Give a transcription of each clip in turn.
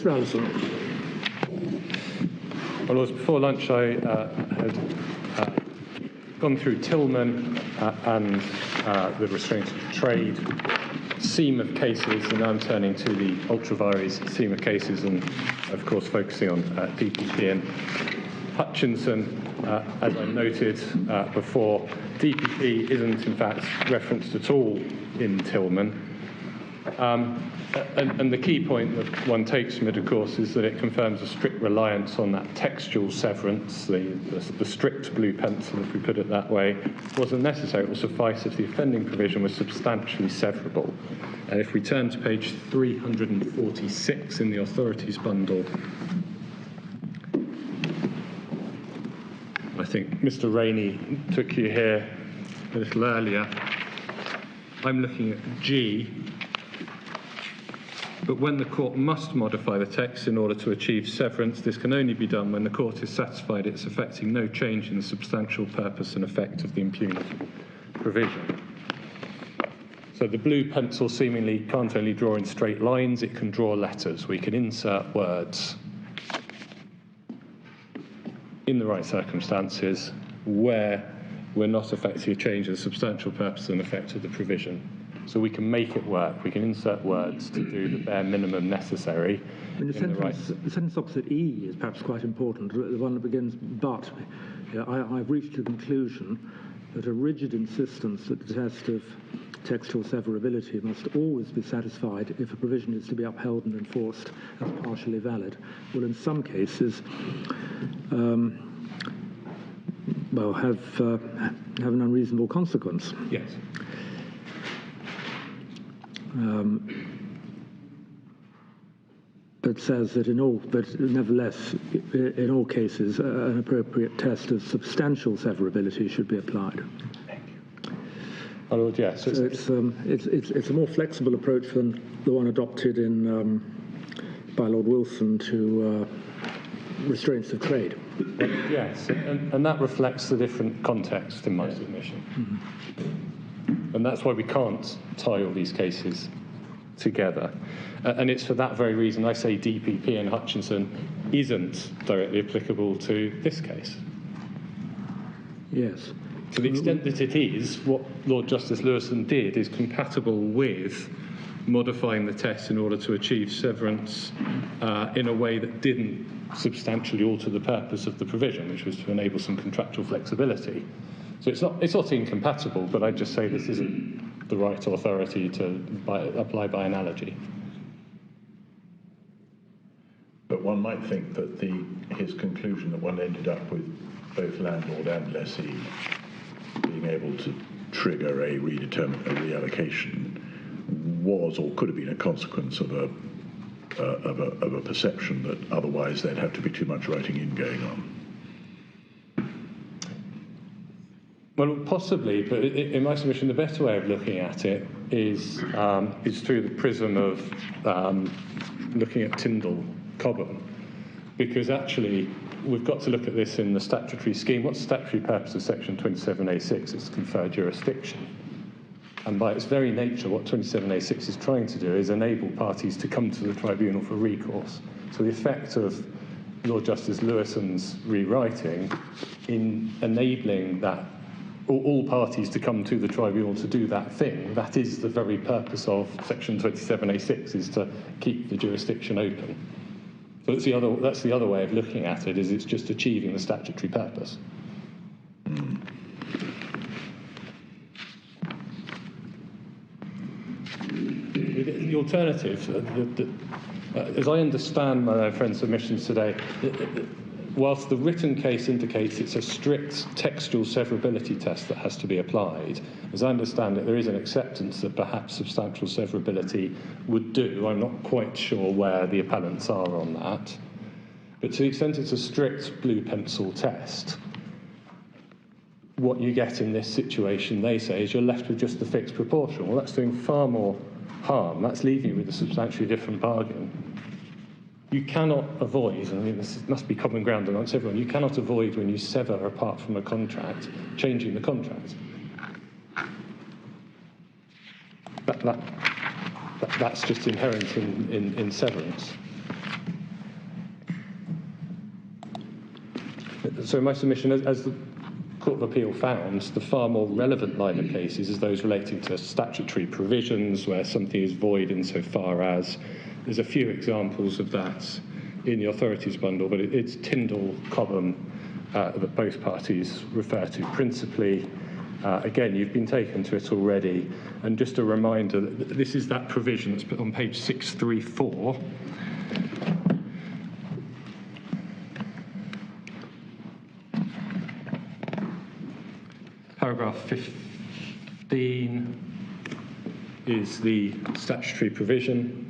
Mr. Allison. Well, it was before lunch I had gone through Tillman and the restraint of trade seam of cases, and now I'm turning to the ultra vires seam of cases, and of course focusing on DPP and Hutchinson. As I noted before, DPP isn't in fact referenced at all in Tillman. And the key point that one takes from it, of course, is that it confirms a strict reliance on that textual severance. The strict blue pencil, if we put it that way, wasn't necessary. It will suffice if the offending provision was substantially severable. And if we turn to page 346 in the authorities bundle, I think Mr. Rainey took you here a little earlier. I'm looking at G. But when the court must modify the text in order to achieve severance, this can only be done when the court is satisfied it's effecting no change in the substantial purpose and effect of the impunity provision. So the blue pencil seemingly can't only draw in straight lines, it can draw letters. We can insert words in the right circumstances where we're not effecting a change in the substantial purpose and effect of the provision. So we can make it work. We can insert words to do the bare minimum necessary. The sentence opposite E is perhaps quite important, the one that begins, but. I've reached a conclusion that a rigid insistence that the test of textual severability must always be satisfied if a provision is to be upheld and enforced as partially valid will in some cases have an unreasonable consequence. Yes. It says that nevertheless, in all cases, an appropriate test of substantial severability should be applied. My Lord, yes. So it's a more flexible approach than the one adopted by Lord Wilson to restraints of trade. Yes, and that reflects the different context in my submission. Mm-hmm. And that's why we can't tie all these cases together. And it's for that very reason I say DPP and Hutchinson isn't directly applicable to this case. Yes. To the extent that it is, what Lord Justice Lewison did is compatible with modifying the test in order to achieve severance in a way that didn't substantially alter the purpose of the provision, which was to enable some contractual flexibility. So it's not incompatible, but I'd just say this isn't the right authority to apply by analogy. But one might think that his conclusion that one ended up with both landlord and lessee being able to trigger a reallocation was or could have been a consequence of a perception that otherwise there'd have to be too much writing in going on. Well, possibly, but in my submission, the better way of looking at it is through the prism of looking at Tyndall Cobham, because actually we've got to look at this in the statutory scheme. What's the statutory purpose of Section 27A6? It's to confer jurisdiction. And by its very nature, what 27A6 is trying to do is enable parties to come to the tribunal for recourse. So the effect of Lord Justice Lewison's rewriting in enabling that all parties to come to the tribunal to do that thing, that is the very purpose of Section 27A6, is to keep the jurisdiction open. So that's the other way of looking at it, is it's just achieving the statutory purpose. The alternative, as I understand my friend's submissions today, whilst the written case indicates it's a strict textual severability test that has to be applied, as I understand it, there is an acceptance that perhaps substantial severability would do. I'm not quite sure where the appellants are on that. But to the extent it's a strict blue pencil test, what you get in this situation, they say, is you're left with just the fixed proportion. Well, that's doing far more harm. That's leaving you with a substantially different bargain. You cannot avoid, and I mean this must be common ground amongst everyone, you cannot avoid when you sever apart from a contract, changing the contract. That's just inherent in severance. So my submission, as the Court of Appeal found, the far more relevant line of cases is those relating to statutory provisions where something is void insofar as. There's a few examples of that in the authorities bundle, but it's Tyndall, Cobham that both parties refer to principally. Again, you've been taken to it already, and just a reminder that this is that provision that's put on page 634. Paragraph 15 is the statutory provision.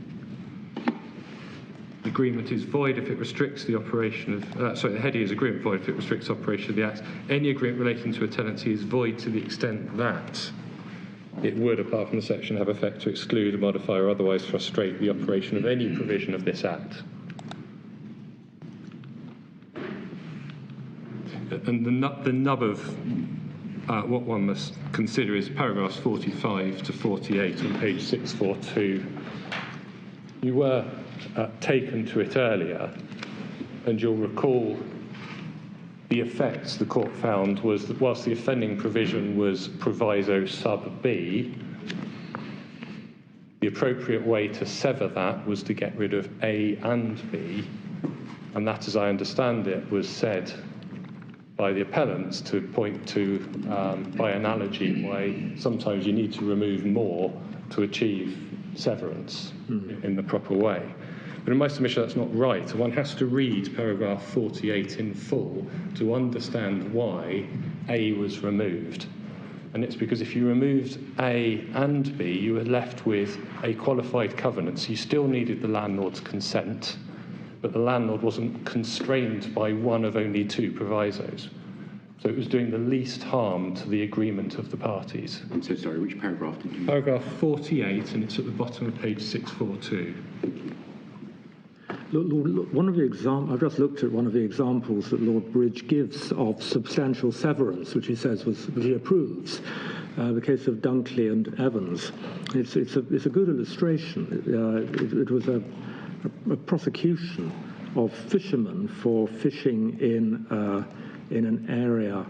The agreement is void if it restricts the operation of... the heading is agreement void if it restricts operation of the Act. Any agreement relating to a tenancy is void to the extent that it would, apart from the section, have effect to exclude, modify, or otherwise frustrate the operation of any provision of this Act. And the nub of what one must consider is paragraphs 45 to 48 on page 642. You were taken to it earlier, and you'll recall the effects the court found was that whilst the offending provision was proviso sub B, the appropriate way to sever that was to get rid of A and B, and that, as I understand it, was said by the appellants to point to, by analogy, why sometimes you need to remove more to achieve severance in the proper way. But in my submission, that's not right. One has to read paragraph 48 in full to understand why A was removed. And it's because if you removed A and B, you were left with a qualified covenant. So you still needed the landlord's consent, but the landlord wasn't constrained by one of only two provisos. So it was doing the least harm to the agreement of the parties. I'm so sorry, which paragraph did you... Paragraph 48, and it's at the bottom of page 642. Look, one of the I've just looked at one of the examples that Lord Bridge gives of substantial severance, which he says which he approves. The case of Dunkley and Evans. It's a good illustration. It was a prosecution of fishermen for fishing in an area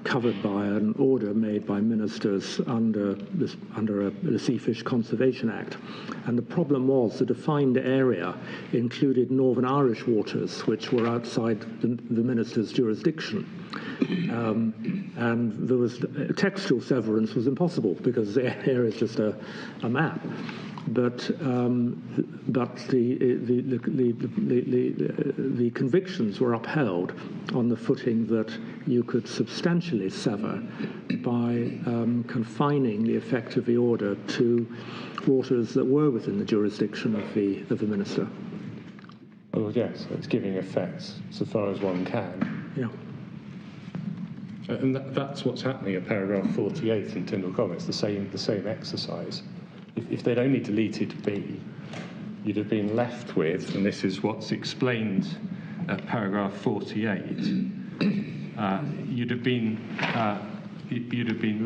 covered by an order made by ministers under the Sea Fish Conservation Act. And the problem was the defined area included Northern Irish waters, which were outside the minister's jurisdiction. And there was textual severance was impossible because the area is just a map. But the convictions were upheld on the footing that you could substantially sever by confining the effect of the order to waters that were within the jurisdiction of the minister. Oh yes, it's giving effect so far as one can. Yeah. And that's what's happening at paragraph 48 in Tyndall Common. It's the same exercise. If they'd only deleted B, you'd have been left with, and this is what's explained at paragraph 48, you'd have been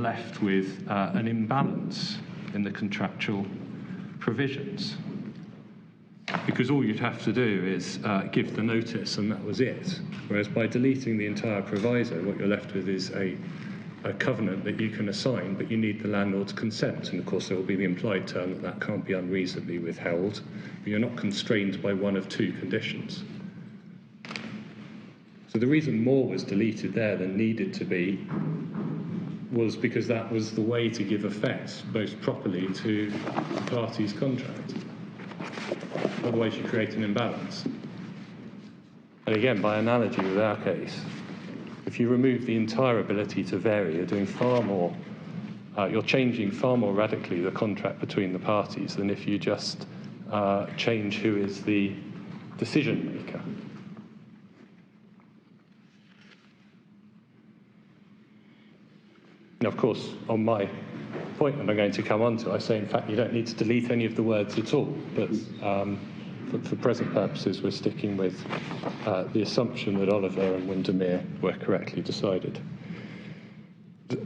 left with an imbalance in the contractual provisions. Because all you'd have to do is give the notice, and that was it. Whereas by deleting the entire proviso, what you're left with is a covenant that you can assign, but you need the landlord's consent. And of course, there will be the implied term that can't be unreasonably withheld, but you're not constrained by one of two conditions. So the reason more was deleted there than needed to be was because that was the way to give effect most properly to the party's contract. Otherwise, you create an imbalance. And again, by analogy with our case, if you remove the entire ability to vary, you're doing far more, you're changing far more radically the contract between the parties than if you just change who is the decision maker. Now, of course, on my point that I'm going to come on to, I say, in fact, you don't need to delete any of the words at all, but for present purposes, we're sticking with the assumption that Oliver and Windermere were correctly decided.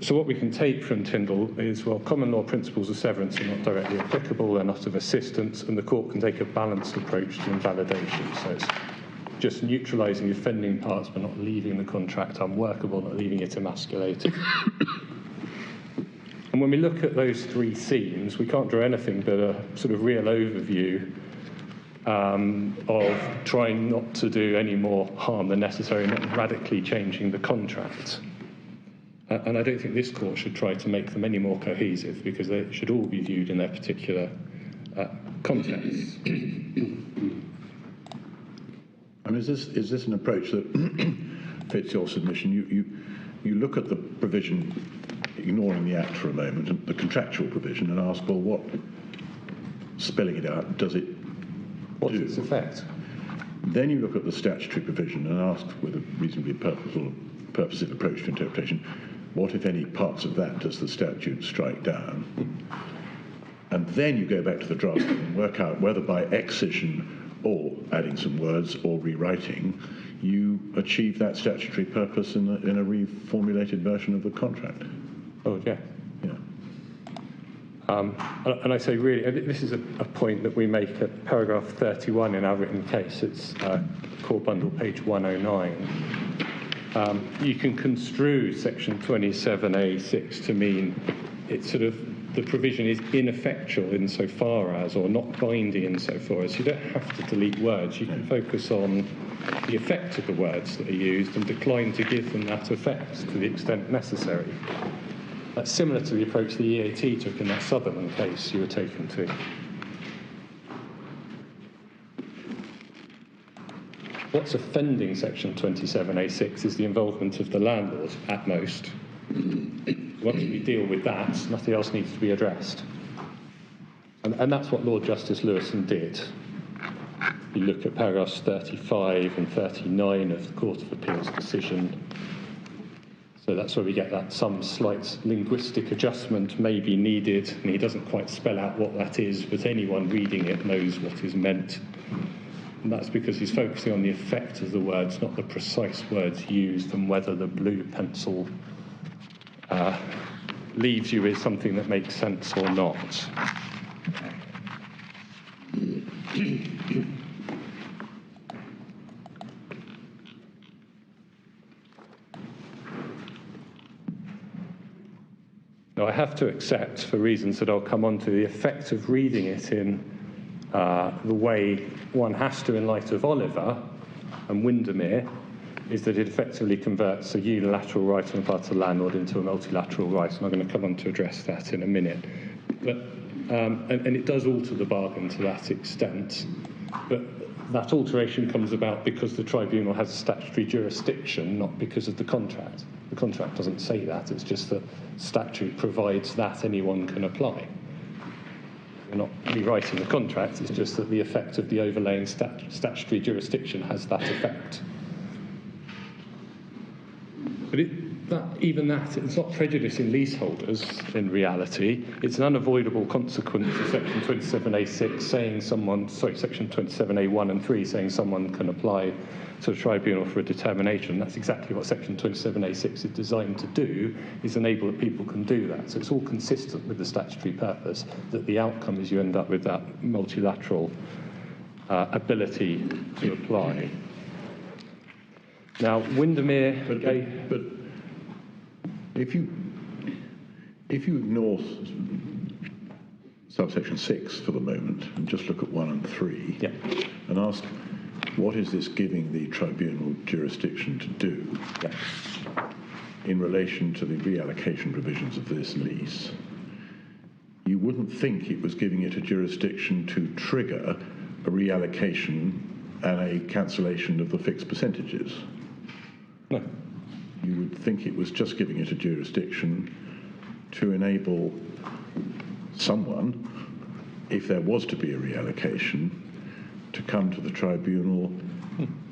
So what we can take from Tyndall is, well, common law principles of severance are not directly applicable, they're not of assistance, and the court can take a balanced approach to invalidation. So it's just neutralising the offending parts but not leaving the contract unworkable, not leaving it emasculated. And when we look at those three themes, we can't draw anything but a sort of real overview of trying not to do any more harm than necessary, not radically changing the contract. And I don't think this court should try to make them any more cohesive, because they should all be viewed in their particular context. I mean, is this an approach that fits your submission? You look at the provision, ignoring the Act for a moment, and the contractual provision, and ask, well, what, spelling it out, does it What's do? its effect? Then you look at the statutory provision and ask, with a reasonably purposive approach to interpretation, what, if any, parts of that does the statute strike down? And then you go back to the drafting and work out whether by excision or adding some words or rewriting, you achieve that statutory purpose in a reformulated version of the contract. Oh, yeah. Yeah. And I say really, this is a point that we make at paragraph 31 in our written case. It's core bundle page 109. You can construe section 27A6 to mean it's sort of, the provision is ineffectual insofar as, or not binding insofar as. You don't have to delete words. You can focus on the effect of the words that are used and decline to give them that effect to the extent necessary. That's similar to the approach the EAT took in that Sutherland case you were taken to. What's offending section 27A6 is the involvement of the landlord, at most. Once we deal with that, nothing else needs to be addressed. And that's what Lord Justice Lewison did. You look at paragraphs 35 and 39 of the Court of Appeal's decision. So that's where we get that some slight linguistic adjustment may be needed, and he doesn't quite spell out what that is, but anyone reading it knows what is meant. And that's because he's focusing on the effect of the words, not the precise words used, and whether the blue pencil leaves you with something that makes sense or not. Now, I have to accept, for reasons that I'll come on to, the effect of reading it in the way one has to in light of Oliver and Windermere, is that it effectively converts a unilateral right on the part of the landlord into a multilateral right, and I'm going to come on to address that in a minute. But, and it does alter the bargain to that extent, but that alteration comes about because the tribunal has a statutory jurisdiction, not because of the contract. The contract doesn't say that, it's just that statute provides that anyone can apply. We're not rewriting the contract, it's just that the effect of the overlaying statutory jurisdiction has that effect. But even that, it's not prejudicing leaseholders in reality. It's an unavoidable consequence of section 27A6 saying someone, section 27A1 and 3 saying someone can apply to a tribunal for a determination. That's exactly what section 27A6 is designed to do, is enable that people can do that. So it's all consistent with the statutory purpose, that the outcome is you end up with that multilateral ability to apply. Now, Windermere... But if you ignore subsection 6 for the moment and just look at 1 and 3 and ask, what is this giving the tribunal jurisdiction to do in relation to the reallocation provisions of this lease, you wouldn't think it was giving it a jurisdiction to trigger a reallocation and a cancellation of the fixed percentages. No. You would think it was just giving it a jurisdiction to enable someone, if there was to be a reallocation, to come to the tribunal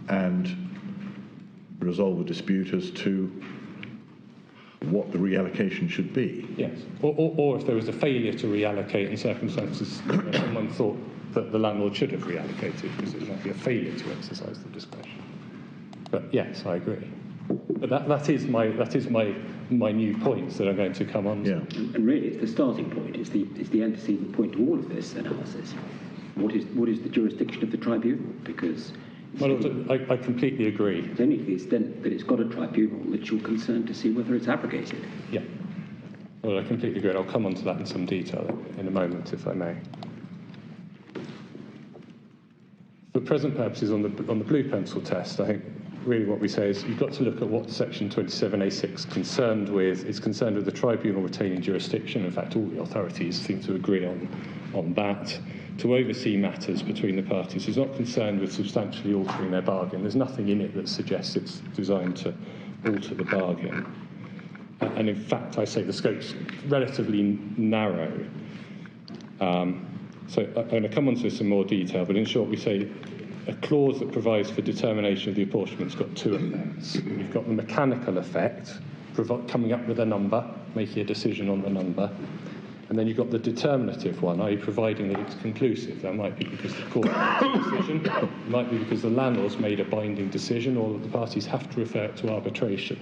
and resolve a dispute as to what the reallocation should be. Yes. Or if there was a failure to reallocate in circumstances where someone thought that the landlord should have reallocated, because it might be a failure to exercise the discretion. But yes, I agree. But that is my new points that I'm going to come on to. Yeah. And really, it's the starting point. It's the antecedent point to all of this analysis. What is the jurisdiction of the tribunal? Because Well, I completely agree. It's only to the extent that it's got a tribunal that you're concerned to see whether it's abrogated. Yeah. Well, I completely agree, and I'll come on to that in some detail in a moment, if I may. For present purposes, on the blue pencil test, I think really what we say is you've got to look at what Section 27A6 is concerned with the tribunal retaining jurisdiction. In fact, all the authorities seem to agree on that, to oversee matters between the parties. It's not concerned with substantially altering their bargain. There's nothing in it that suggests it's designed to alter the bargain. And in fact, I say the scope's relatively narrow. So I'm going to come on to this in more detail, but in short, we say a clause that provides for determination of the apportionment's got two effects. You've got the mechanical effect, coming up with a number, making a decision on the number, and then you've got the determinative one, i.e. providing that it's conclusive. That might be because the court made a decision, it might be because the landlord's made a binding decision, or that the parties have to refer it to arbitration.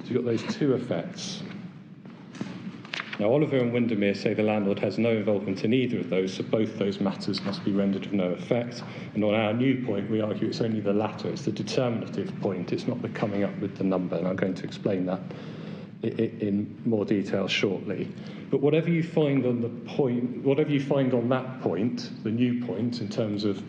So you've got those two effects. Now, Oliver and Windermere say the landlord has no involvement in either of those, so both those matters must be rendered of no effect. And on our new point, we argue it's only the latter, it's the determinative point, it's not the coming up with the number, and I'm going to explain that in more detail shortly. But whatever you find on that point, the new point, in terms of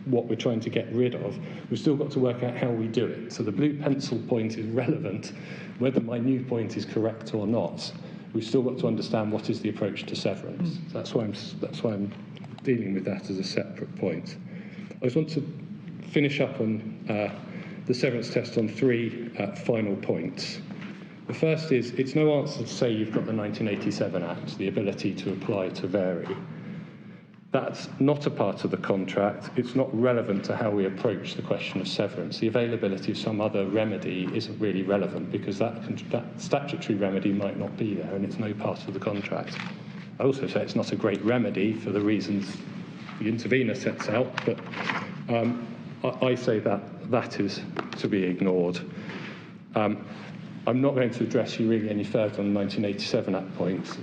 what we're trying to get rid of, we've still got to work out how we do it. So the blue pencil point is relevant, whether my new point is correct or not. We've still got to understand what is the approach to severance. That's why I'm dealing with that as a separate point. I just want to finish up on the severance test on three final points. The first is, it's no answer to say you've got the 1987 Act, the ability to apply to vary. That's not a part of the contract. It's not relevant to how we approach the question of severance. The availability of some other remedy isn't really relevant because that statutory remedy might not be there and it's no part of the contract. I also say it's not a great remedy for the reasons the intervener sets out, but I say that is to be ignored. I'm not going to address you really any further on the 1987 Act points,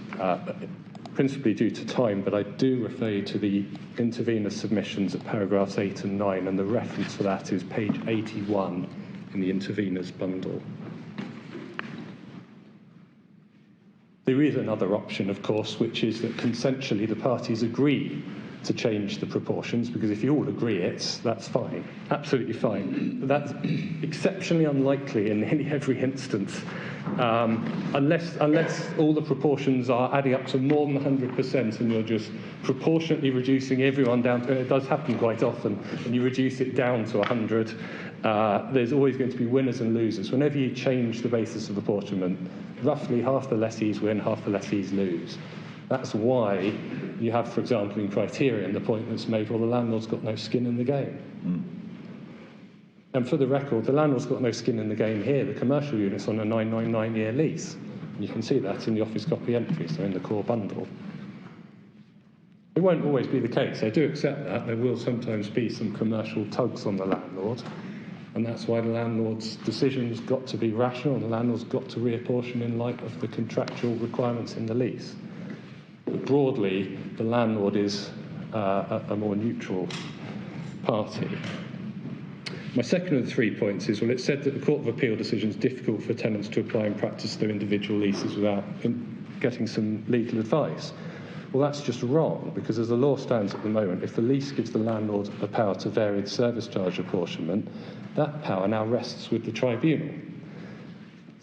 principally due to time, but I do refer you to the intervener submissions at paragraphs 8 and 9, and the reference for that is page 81 in the intervener's bundle. There is another option, of course, which is that consensually the parties agree to change the proportions, because if you all agree that's fine, absolutely fine. But that's exceptionally unlikely in nearly every instance, unless all the proportions are adding up to more than 100% and you're just proportionately reducing everyone down to, and it does happen quite often, and you reduce it down to 100, there's always going to be winners and losers. Whenever you change the basis of apportionment, roughly half the lessees win, half the lessees lose. That's why you have, for example, in Criterion, the point that's made, well, the landlord's got no skin in the game. And for the record, the landlord's got no skin in the game here. The commercial unit's on a 999-year lease. And you can see that in the office copy entries, they're in the core bundle. It won't always be the case. I do accept that. There will sometimes be some commercial tugs on the landlord. And that's why the landlord's decision's got to be rational, and the landlord's got to reapportion in light of the contractual requirements in the lease. But broadly, the landlord is a more neutral party. My second of the 3 points is, well, it's said that the Court of Appeal decision is difficult for tenants to apply and practice their individual leases without getting some legal advice. Well, that's just wrong, because as the law stands at the moment, if the lease gives the landlord the power to vary the service charge apportionment, that power now rests with the tribunal.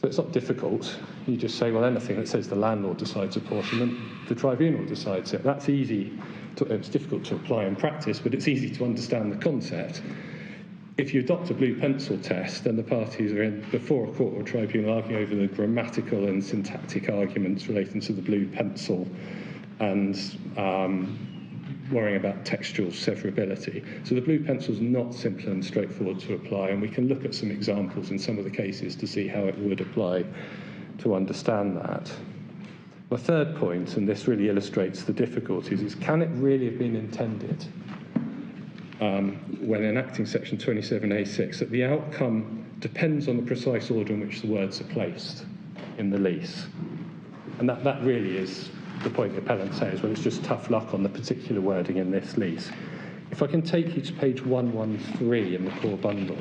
So it's not difficult. You just say, well, anything that says the landlord decides apportionment, the tribunal decides it. That's easy. It's difficult to apply in practice, but it's easy to understand the concept. If you adopt a blue pencil test, then the parties are before a court or tribunal arguing over the grammatical and syntactic arguments relating to the blue pencil and worrying about textual severability. So the blue pencil is not simple and straightforward to apply, and we can look at some examples in some of the cases to see how it would apply to understand that. My third point, and this really illustrates the difficulties, is can it really have been intended when enacting section 27A6 that the outcome depends on the precise order in which the words are placed in the lease? And that really is the point the appellant says, well, it's just tough luck on the particular wording in this lease. If I can take you to page 113 in the core bundle.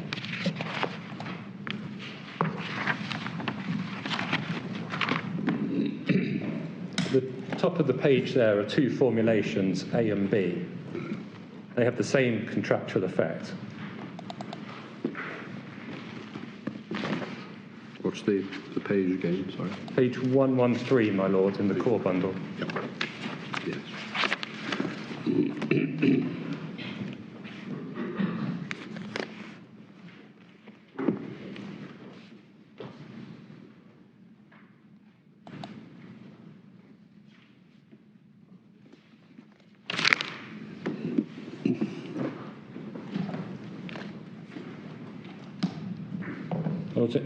The top of the page there are two formulations, A and B. They have the same contractual effect. What's the page again, sorry? Page 113, my lord, in the core bundle. Yep. Yes.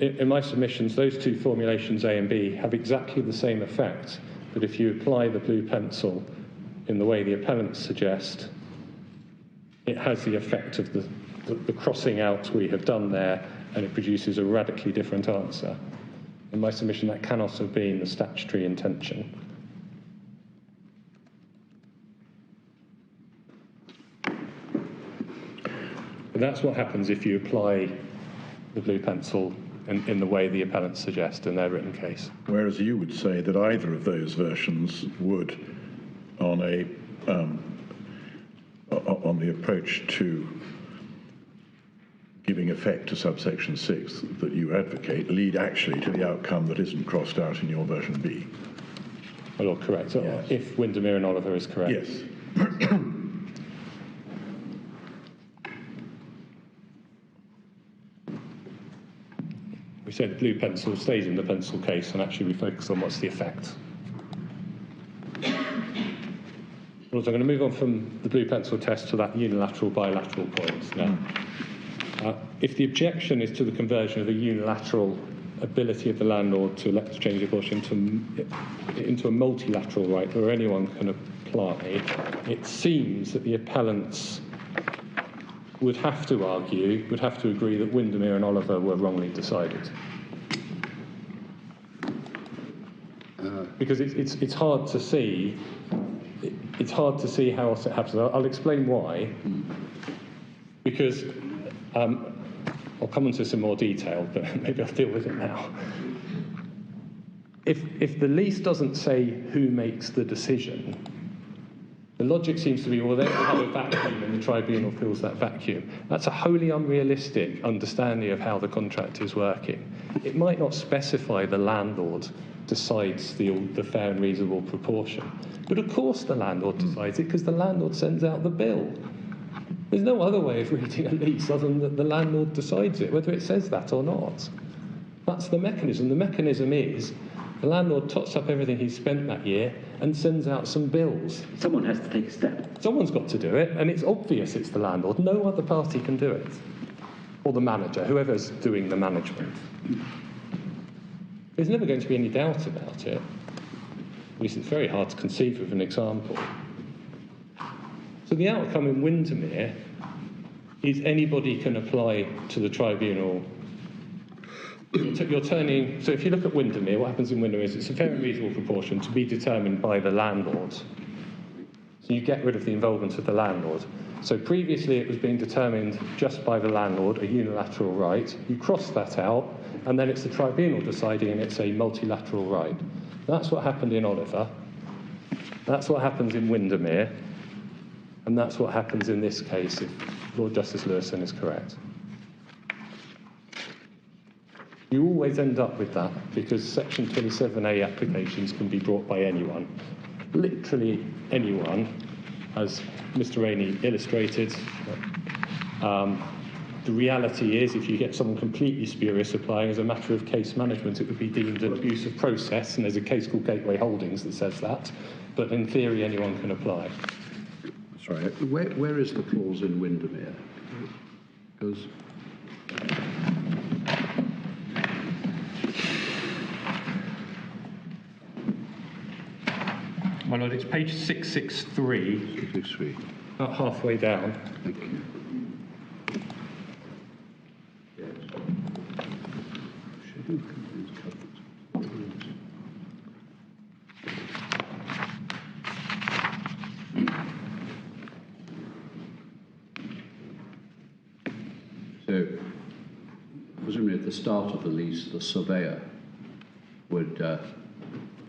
In my submissions, those two formulations, A and B, have exactly the same effect, but if you apply the blue pencil in the way the appellants suggest, it has the effect of the crossing out we have done there, and it produces a radically different answer. In my submission, that cannot have been the statutory intention. But that's what happens if you apply the blue pencil in the way the appellants suggest in their written case. Whereas you would say that either of those versions would, on the approach to giving effect to subsection 6 that you advocate, lead actually to the outcome that isn't crossed out in your version B. My lord, correct. So Yes. if Windermere and Oliver is correct. Yes. We said blue pencil stays in the pencil case, and actually we focus on what's the effect. Well, so I'm going to move on from the blue pencil test to that unilateral bilateral point now. If the objection is to the conversion of a unilateral ability of the landlord to elect to change the portion into a multilateral right where anyone can apply, it seems that the appellants would have to argue, would have to agree that Windermere and Oliver were wrongly decided. Because it's hard to see. It's hard to see how else it happens. I'll explain why. Because I'll come into this in more detail, but maybe I'll deal with it now. If the lease doesn't say who makes the decision, the logic seems to be, well, they have a vacuum and the tribunal fills that vacuum. That's a wholly unrealistic understanding of how the contract is working. It might not specify the landlord decides the fair and reasonable proportion. But of course the landlord decides it because the landlord sends out the bill. There's no other way of reading a lease other than that the landlord decides it, whether it says that or not. That's the mechanism. The mechanism is the landlord tots up everything he's spent that year and sends out some bills. Someone has to take a step. Someone's got to do it, and it's obvious it's the landlord. No other party can do it. Or the manager, whoever's doing the management. There's never going to be any doubt about it. At least it's very hard to conceive of an example. So the outcome in Windermere is anybody can apply to the tribunal. You're turning, so if you look at Windermere, what happens in Windermere is it's a fair and reasonable proportion to be determined by the landlord. So you get rid of the involvement of the landlord. So previously it was being determined just by the landlord, a unilateral right. You cross that out, and then it's the tribunal deciding, and it's a multilateral right. That's what happened in Oliver. That's what happens in Windermere. And that's what happens in this case if Lord Justice Lewison is correct. You always end up with that because Section 27A applications can be brought by anyone. Literally anyone, as Mr. Rainey illustrated. The reality is, if you get someone completely spurious applying as a matter of case management, it would be deemed an abuse of process, and there's a case called Gateway Holdings that says that. But in theory, anyone can apply. Sorry, where is the clause in Windermere? Because My lord, it's page 663. 663. About halfway down. Thank you. Schedule contains covenants. So, presumably at the start of the lease, the surveyor would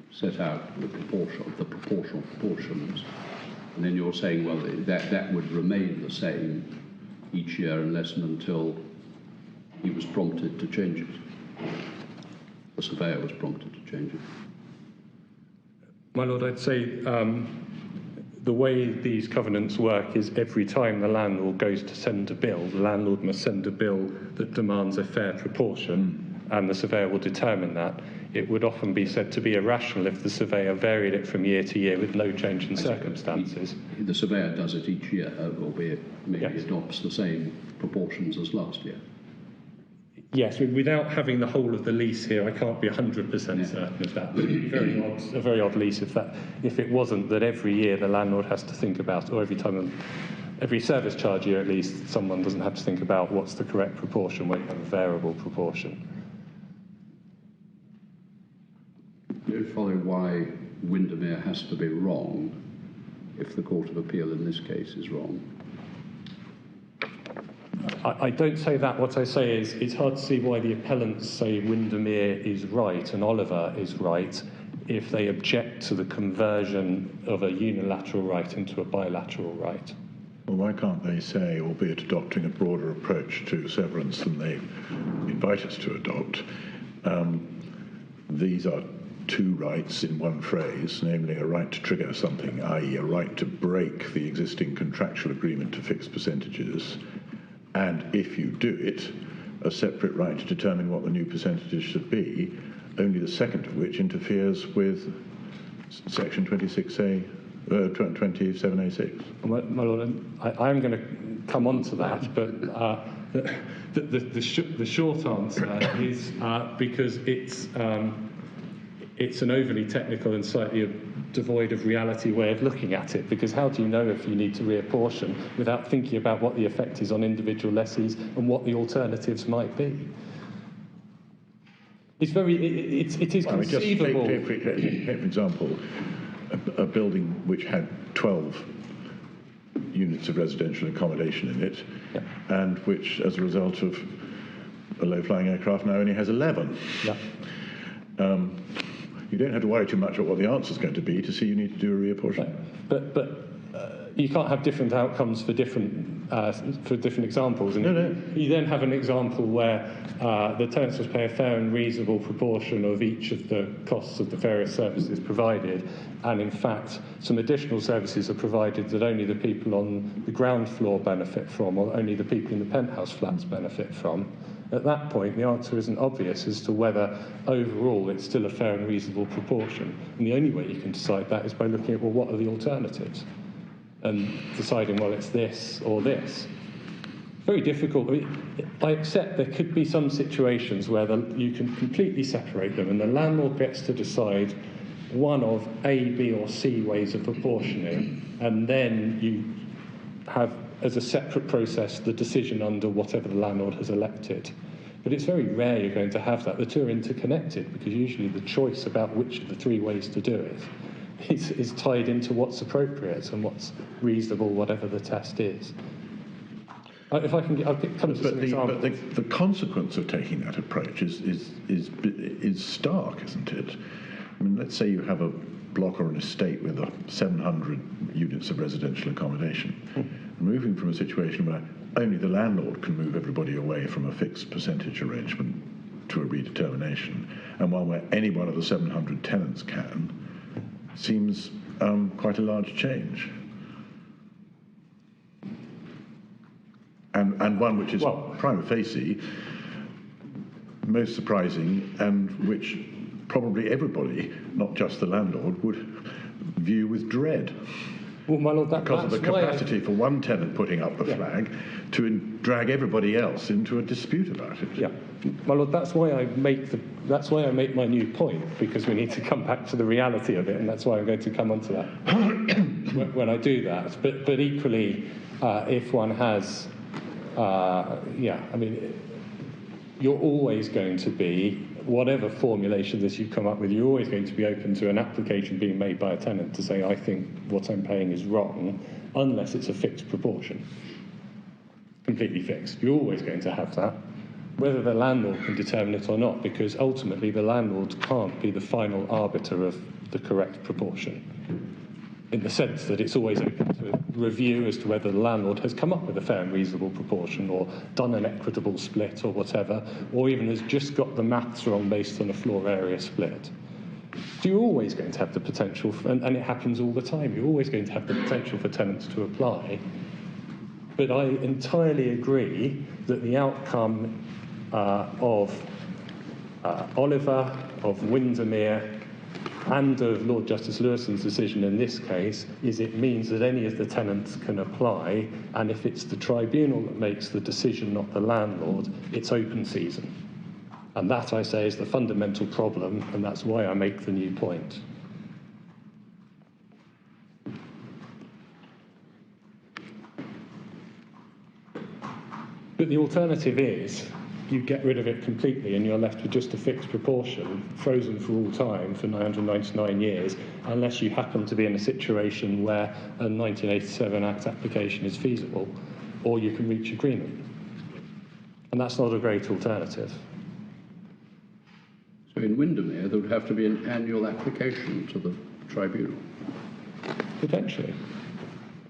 set out the proportional proportions, and then you're saying, well, that would remain the same each year unless and until he was prompted to change it. The surveyor was prompted to change it. My Lord, I'd say the way these covenants work is every time the landlord goes to send a bill, the landlord must send a bill that demands a fair proportion, and the surveyor will determine that. It would often be said to be irrational if the surveyor varied it from year to year with no change in circumstances. The surveyor does it each year, albeit maybe Yes. adopts the same proportions as last year. Yes, without having the whole of the lease here, I can't be 100% certain of that. It would be a very odd lease if it wasn't that every year the landlord has to think about, or every service charge year at least, someone doesn't have to think about what's the correct proportion when you have a variable proportion. You don't follow why Windermere has to be wrong if the Court of Appeal in this case is wrong. I don't say that. What I say is it's hard to see why the appellants say Windermere is right and Oliver is right if they object to the conversion of a unilateral right into a bilateral right. Well, why can't they say, albeit adopting a broader approach to severance than they invite us to adopt, these are two rights in one phrase, namely a right to trigger something, i.e. a right to break the existing contractual agreement to fixed percentages, and if you do it, a separate right to determine what the new percentages should be, only the second of which interferes with section 27A6. My Lord, I'm going to come on to that, but the short answer is because it's an overly technical and slightly devoid of reality way of looking at it, because how do you know if you need to reapportion without thinking about what the effect is on individual lessees and what the alternatives might be? It is conceivable. For example, a building which had 12 units of residential accommodation in it, Yeah. and which, as a result of a low-flying aircraft, now only has 11. Yeah. You don't have to worry too much about what the answer is going to be to see you need to do a reapportionment. But you can't have different outcomes for different examples. And No. You then have an example where the tenants must pay a fair and reasonable proportion of each of the costs of the various services provided, and in fact some additional services are provided that only the people on the ground floor benefit from, or only the people in the penthouse flats benefit from. At that point, the answer isn't obvious as to whether overall it's still a fair and reasonable proportion. And the only way you can decide that is by looking at, well, what are the alternatives? And deciding, well, it's this or this. Very difficult. I accept there could be some situations where you can completely separate them and the landlord gets to decide one of A, B or C ways of apportioning, and then you have, as a separate process, the decision under whatever the landlord has elected. But it's very rare you're going to have that. The two are interconnected because usually the choice about which of the three ways to do it is tied into what's appropriate and what's reasonable, whatever the test is. If I can, I'll come to some examples. But the consequence of taking that approach is stark, isn't it? I mean, let's say you have a block or an estate with 700 units of residential accommodation, moving from a situation where only the landlord can move everybody away from a fixed percentage arrangement to a redetermination, and one where any one of the 700 tenants can, seems quite a large change. And one which is prima facie most surprising, and which probably everybody, not just the landlord, would view with dread. Well, my Lord, because of the capacity for one tenant putting up the flag to drag everybody else into a dispute about it. Yeah, my Lord, that's why I make my new point, because we need to come back to the reality of it, and that's why I'm going to come onto that when I do that. But equally, if one has, I mean, you're always going to be, whatever formulation this you come up with, you're always going to be open to an application being made by a tenant to say, I think what I'm paying is wrong, unless it's a fixed proportion. completely fixed. You're always going to have that, whether the landlord can determine it or not, because ultimately the landlord can't be the final arbiter of the correct proportion, in the sense that it's always open to review as to whether the landlord has come up with a fair and reasonable proportion or done an equitable split or whatever, or even has just got the maths wrong based on a floor area split. So you're always going to have the potential, and it happens all the time, you're always going to have the potential for tenants to apply. But I entirely agree that the outcome of Oliver, of Windermere, and of Lord Justice Lewison's decision in this case is it means that any of the tenants can apply, and if it's the tribunal that makes the decision, not the landlord, it's open season. And that, I say, is the fundamental problem, and that's why I make the new point. But the alternative is you get rid of it completely and you're left with just a fixed proportion, frozen for all time for 999 years, unless you happen to be in a situation where a 1987 Act application is feasible, or you can reach agreement. And that's not a great alternative. So in Windermere, there would have to be an annual application to the tribunal. Potentially.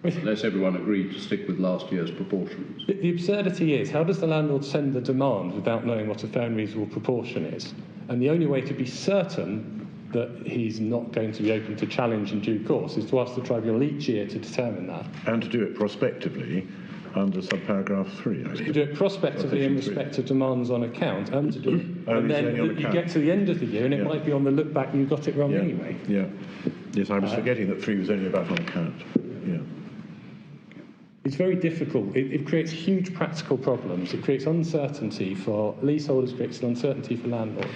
Unless everyone agreed to stick with last year's proportions. The absurdity is, how does the landlord send the demand without knowing what a fair and reasonable proportion is? And the only way to be certain that he's not going to be open to challenge in due course is to ask the tribunal each year to determine that. And to do it prospectively under subparagraph 3, I To suppose. do it prospectively in respect to demands on account, and to do it. And then you get to the end of the year and it might be on the look back you got it wrong anyway. Yeah. Yes, I was forgetting that 3 was only about on account. Yeah. It's very difficult. It creates huge practical problems. It creates uncertainty for leaseholders, creates an uncertainty for landlords.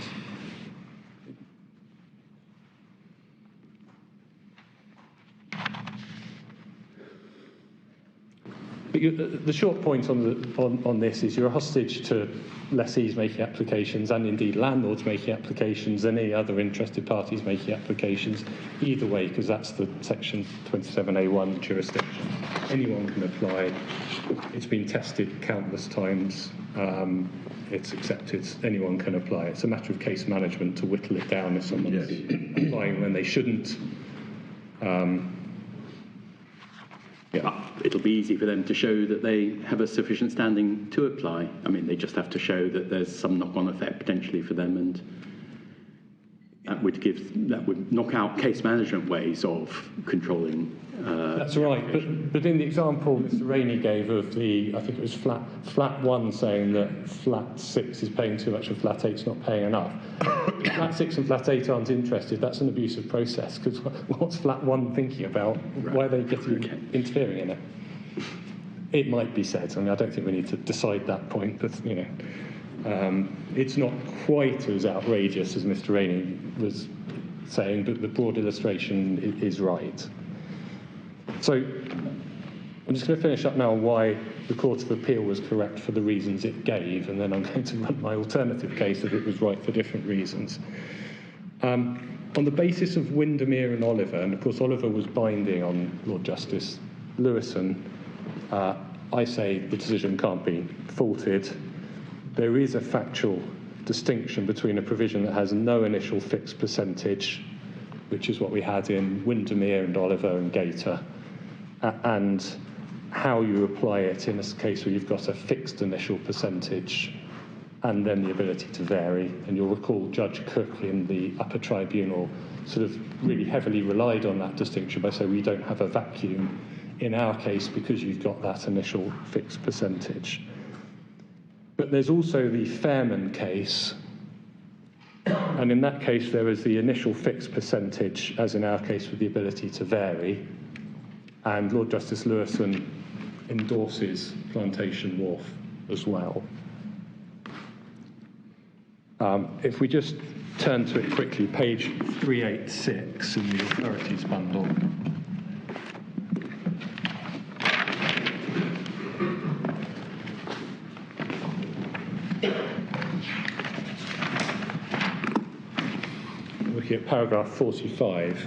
But the short point on this is you're a hostage to lessees making applications, and indeed landlords making applications, and any other interested parties making applications, either way, because that's the section 27A1 jurisdiction. Anyone can apply. It's been tested countless times. It's accepted. Anyone can apply. It's a matter of case management to whittle it down if someone's applying when they shouldn't. It'll be easy for them to show that they have a sufficient standing to apply. I mean, they just have to show that there's some knock-on effect potentially for them, and that would knock out case management ways of controlling. That's right, but in the example Mr. Rainey gave of the, I think it was flat 1 saying that flat 6 is paying too much and flat 8's not paying enough. If flat 6 and flat 8 aren't interested, that's an abusive process, because what's flat 1 thinking about? Why are they interfering in it? It might be said. I mean, I don't think we need to decide that point, but it's not quite as outrageous as Mr. Rainey was saying, but the broad illustration is right. So I'm just going to finish up now on why the Court of Appeal was correct for the reasons it gave, and then I'm going to run my alternative case that it was right for different reasons. On the basis of Windermere and Oliver, and of course Oliver was binding on Lord Justice Lewison, I say the decision can't be faulted. There is a factual distinction between a provision that has no initial fixed percentage, which is what we had in Windermere and Oliver and Gator, and how you apply it in a case where you've got a fixed initial percentage and then the ability to vary. And you'll recall Judge Cook in the upper tribunal sort of really heavily relied on that distinction by saying we don't have a vacuum in our case because you've got that initial fixed percentage. But there's also the Fairman case, and in that case there was the initial fixed percentage, as in our case with the ability to vary, and Lord Justice Lewison endorses Plantation Wharf as well. If we just turn to it quickly, page 386 in the authorities bundle. Looking at paragraph 45.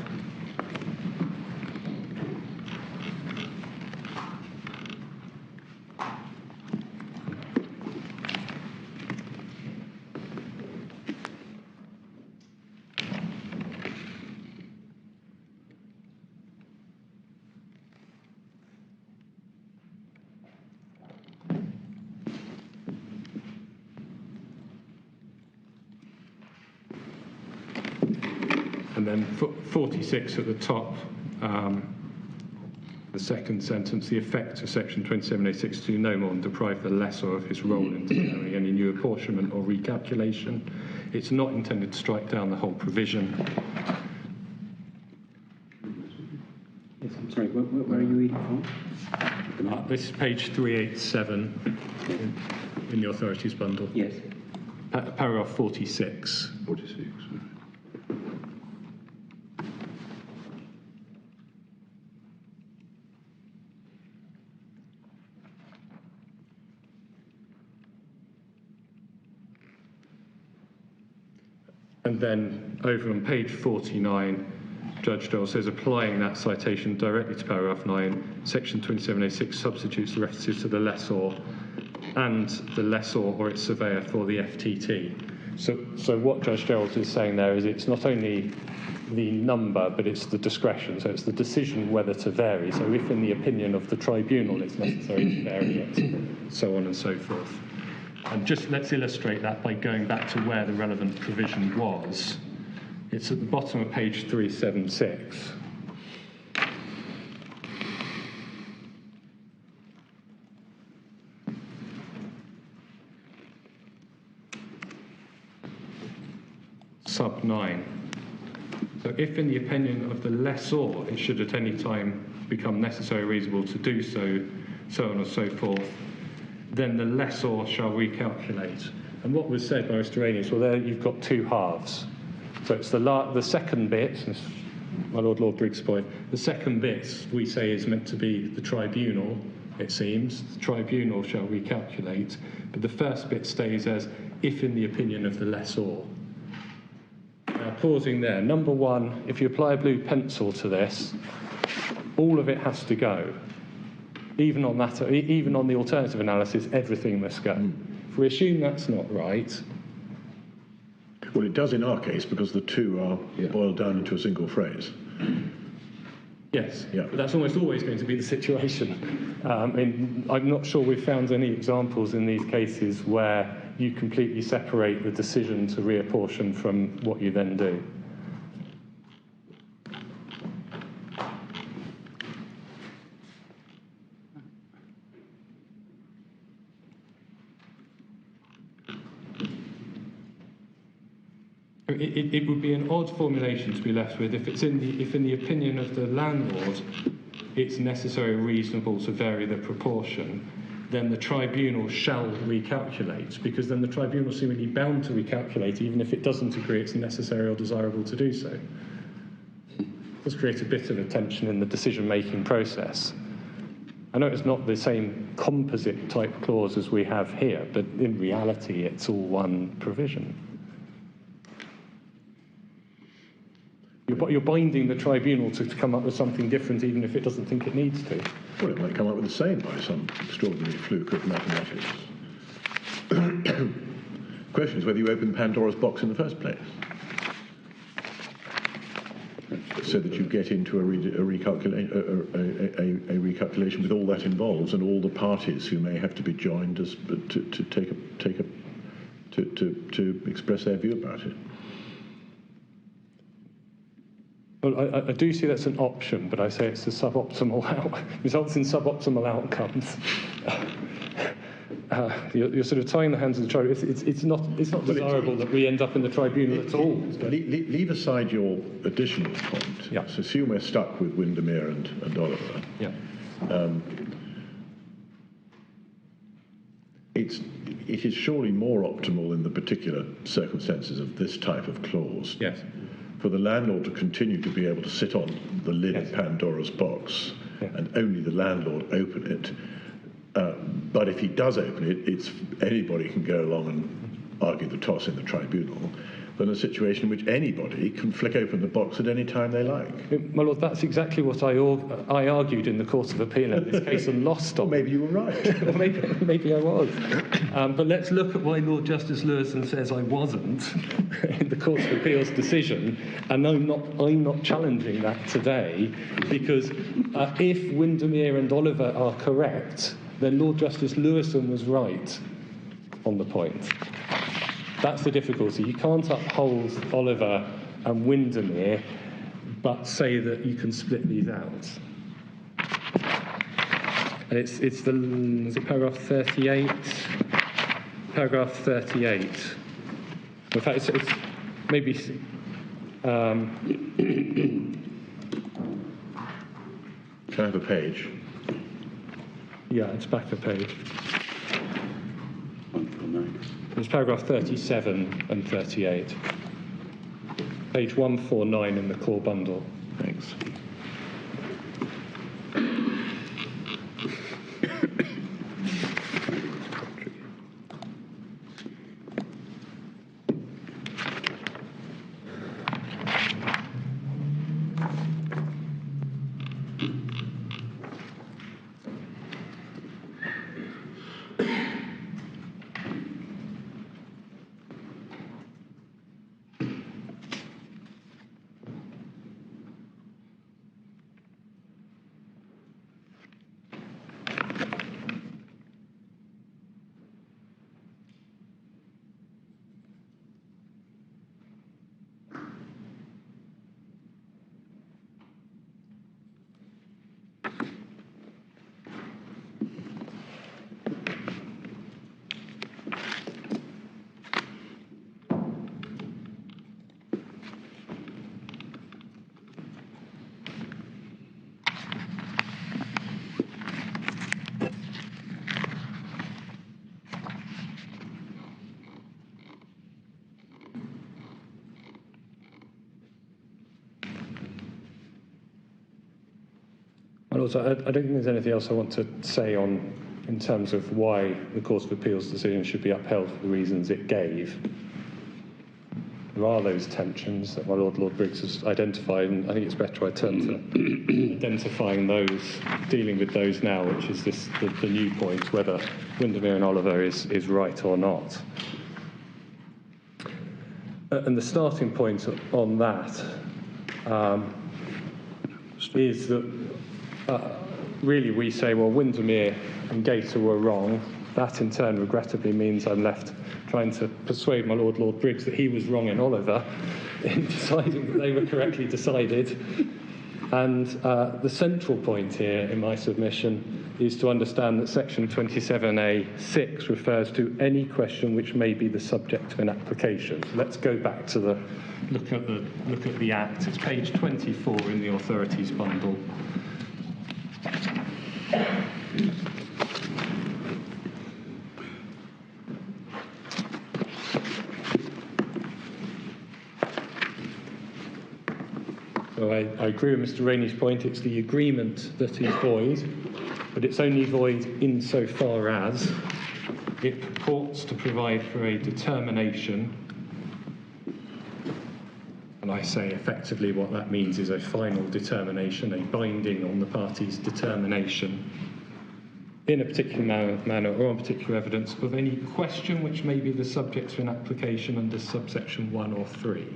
And then 46 at the top, the second sentence, the effect of section 27A6 to do no more than deprive the lessor of his role in determining any new apportionment or recalculation. It's not intended to strike down the whole provision. Yes, I'm sorry, where are you reading from? This is page 387 in the authorities bundle. Yes. Paragraph 46. 46. And then over on page 49, Judge Doyle says, applying that citation directly to paragraph 9, section 27A6 substitutes the references to the lessor and the lessor or its surveyor for the FTT. So what Judge Gerald is saying there is it's not only the number, but it's the discretion. So it's the decision whether to vary. So if in the opinion of the tribunal it's necessary to vary it, so on and so forth. And just let's illustrate that by going back to where the relevant provision was. It's at the bottom of page 376. Sub 9. So if in the opinion of the lessor it should at any time become necessary or reasonable to do so, so on and so forth, then the lessor shall recalculate. And what was said by Mr. Rainey is, well, there you've got two halves. So it's the second bit, my Lord Briggs' point, the second bit we say is meant to be the tribunal, it seems. The tribunal shall recalculate, but the first bit stays as if in the opinion of the lessor. Now, pausing there, number one, if you apply a blue pencil to this, all of it has to go. Even on the alternative analysis, everything must go. If we assume that's not right. Well, it does in our case because the two are boiled down into a single phrase. Yes, yeah. But that's almost always going to be the situation. I'm not sure we've found any examples in these cases where you completely separate the decision to reapportion from what you then do. It would be an odd formulation to be left with if in the opinion of the landlord it's necessary or reasonable to vary the proportion, then the tribunal shall recalculate, because then the tribunal is seemingly bound to recalculate even if it doesn't agree it's necessary or desirable to do so. It does create a bit of a tension in the decision-making process. I know it's not the same composite type clause as we have here, but in reality it's all one provision. You're binding the tribunal to come up with something different even if it doesn't think it needs to. Well, it might come up with the same by some extraordinary fluke of mathematics. The question is whether you open Pandora's box in the first place, so that you get into a recalculation with all that involves and all the parties who may have to be joined to express their view about it. Well, I do see that's an option, but I say it's a suboptimal results in suboptimal outcomes. You're sort of tying the hands of the tribunal. It's not desirable that we end up in the tribunal at all. Leave aside your additional point. Yeah. So assume we're stuck with Windermere and Oliver. Yeah. It is surely more optimal in the particular circumstances of this type of clause. Yes. For the landlord to continue to be able to sit on the lid of Pandora's box and only the landlord open it. But if he does open it, anybody can go along and argue the toss in the tribunal, than a situation in which anybody can flick open the box at any time they like. My Lord, that's exactly what I argued in the Court of Appeal in this case and lost on. Maybe you were right. Well, maybe I was. But let's look at why Lord Justice Lewison says I wasn't in the Court of Appeal's decision, and I'm not challenging that today, because if Windermere and Oliver are correct, then Lord Justice Lewison was right on the point. That's the difficulty. You can't uphold Oliver and Windermere, but say that you can split these out. And is it paragraph 38? Paragraph 38. In fact, it's maybe... Can I have a page? Yeah, it's back a page. 149. It's paragraph 37 and 38. Page 149 in the core bundle. Thanks. And also, I don't think there's anything else I want to say in terms of why the Court of Appeal's decision should be upheld for the reasons it gave. There are those tensions that my Lord Briggs has identified, and I think it's better I turn to identifying those, dealing with those now, which is the new point, whether Windermere and Oliver is right or not. And the starting point on that is that really we say, well, Windermere and Gator were wrong. That in turn regrettably means I'm left trying to persuade my Lord Briggs that he was wrong in Oliver in deciding that they were correctly decided. And the central point here in my submission is to understand that section 27A(6) refers to any question which may be the subject of an application. So let's go back to look at the Act. It's page 24 in the authorities bundle. So I agree with Mr. Rainey's point. It's the agreement that is void, but it's only void insofar as it purports to provide for a determination. And I say effectively what that means is a final determination, a binding on the party's determination in a particular manner or on particular evidence of any question which may be the subject of an application under subsection 1 or 3.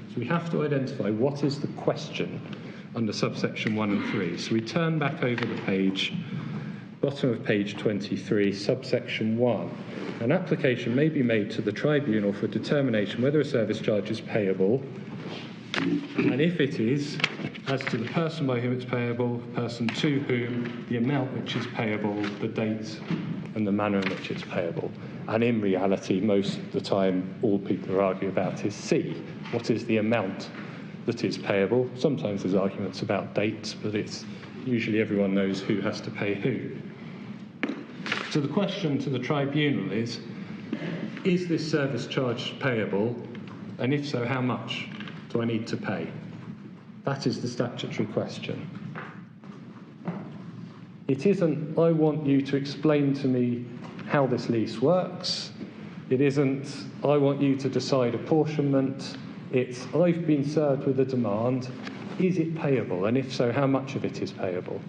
So we have to identify what is the question under subsection 1 and 3. So we turn back over the page, bottom of page 23, subsection 1. An application may be made to the tribunal for determination whether a service charge is payable, and if it is, as to the person by whom it's payable, person to whom, the amount which is payable, the date and the manner in which it's payable. And in reality, most of the time, all people are arguing about is C. What is the amount that is payable? Sometimes there's arguments about dates, but it's usually everyone knows who has to pay who. So the question to the tribunal is this service charge payable? And if so, how much do I need to pay? That is the statutory question. It isn't, I want you to explain to me how this lease works. It isn't, I want you to decide apportionment. It's, I've been served with a demand. Is it payable? And if so, how much of it is payable?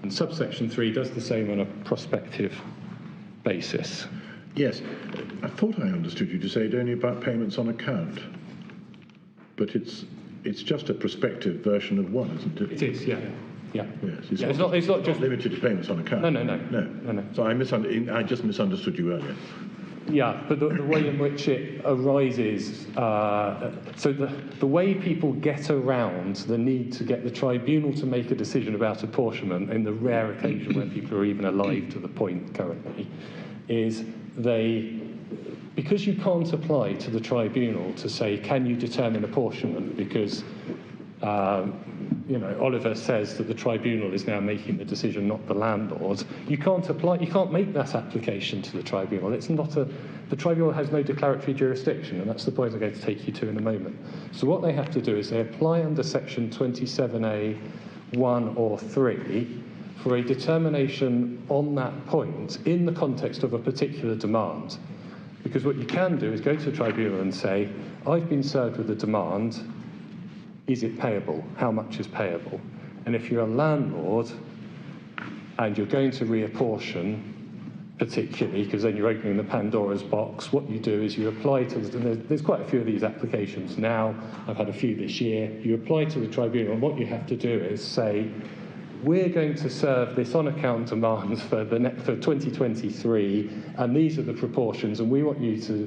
And subsection 3 does the same on a prospective basis. Yes, I thought I understood you to say it only about payments on account, but it's just a prospective version of 1, isn't it? It is, yeah. Yeah. Yes, It's not just limited to payments on account. No. So I just misunderstood you earlier. Yeah, but the way in which it arises, so the way people get around the need to get the tribunal to make a decision about apportionment, in the rare occasion where people are even alive to the point currently, is because you can't apply to the tribunal to say, can you determine apportionment, because Oliver says that the tribunal is now making the decision, not the landlord. You can't make that application to the tribunal. The tribunal has no declaratory jurisdiction, and that's the point I'm going to take you to in a moment. So what they have to do is they apply under section 27A 1 or 3 for a determination on that point in the context of a particular demand. Because what you can do is go to the tribunal and say, I've been served with a demand. Is it payable? How much is payable? And if you're a landlord and you're going to reapportion, particularly, because then you're opening the Pandora's box, what you do is you apply to there's quite a few of these applications now. I've had a few this year. You apply to the tribunal, and what you have to do is say, we're going to serve this on-account demands for 2023, and these are the proportions, and we want you to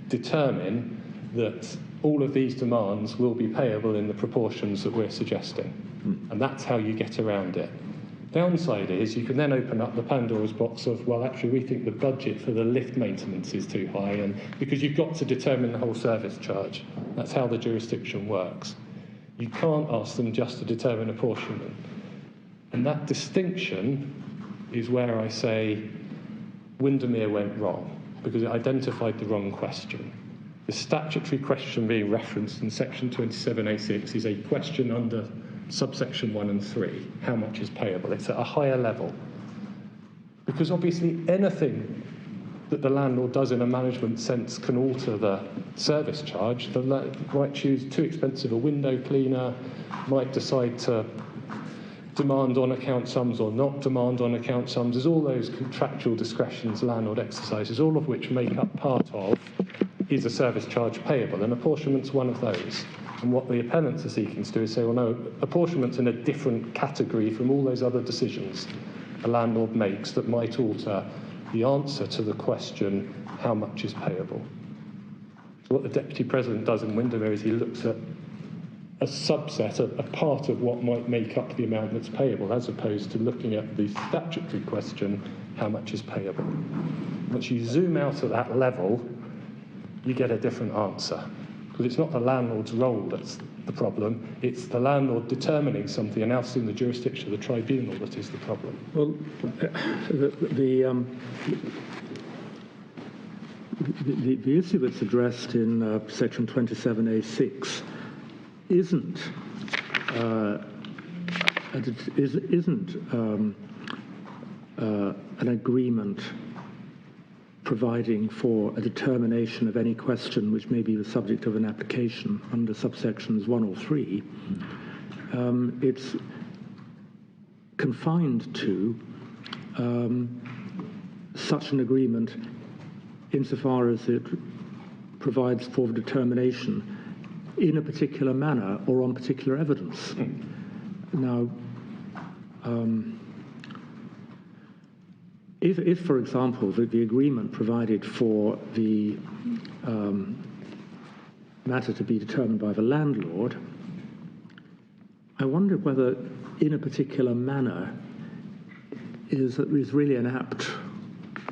determine that all of these demands will be payable in the proportions that we're suggesting. And that's how you get around it. Downside is you can then open up the Pandora's box of, well, actually, we think the budget for the lift maintenance is too high, and because you've got to determine the whole service charge. That's how the jurisdiction works. You can't ask them just to determine apportionment. And that distinction is where I say Windermere went wrong, because it identified the wrong question. The statutory question being referenced in section 27A6 is a question under subsection 1 and 3, how much is payable. It's at a higher level. Because obviously anything that the landlord does in a management sense can alter the service charge. The might choose too expensive a window cleaner, might decide to demand on-account sums or not demand on-account sums. There's all those contractual discretions landlord exercises, all of which make up part of is a service charge payable, and apportionment's one of those. And what the appellants are seeking to do is say, well, no, apportionment's in a different category from all those other decisions a landlord makes that might alter the answer to the question, how much is payable? So what the Deputy President does in Windermere is he looks at a subset, a part of what might make up the amount that's payable, as opposed to looking at the statutory question, how much is payable. Once you zoom out at that level, you get a different answer. Because it's not the landlord's role that's the problem, it's the landlord determining something and else in the jurisdiction of the tribunal that is the problem. Well, the issue that's addressed in section 27A6 isn't an agreement providing for a determination of any question which may be the subject of an application under subsections 1 or 3. It's confined to such an agreement insofar as it provides for determination in a particular manner or on particular evidence. Now, if, for example, the agreement provided for the matter to be determined by the landlord, I wonder whether in a particular manner is really an apt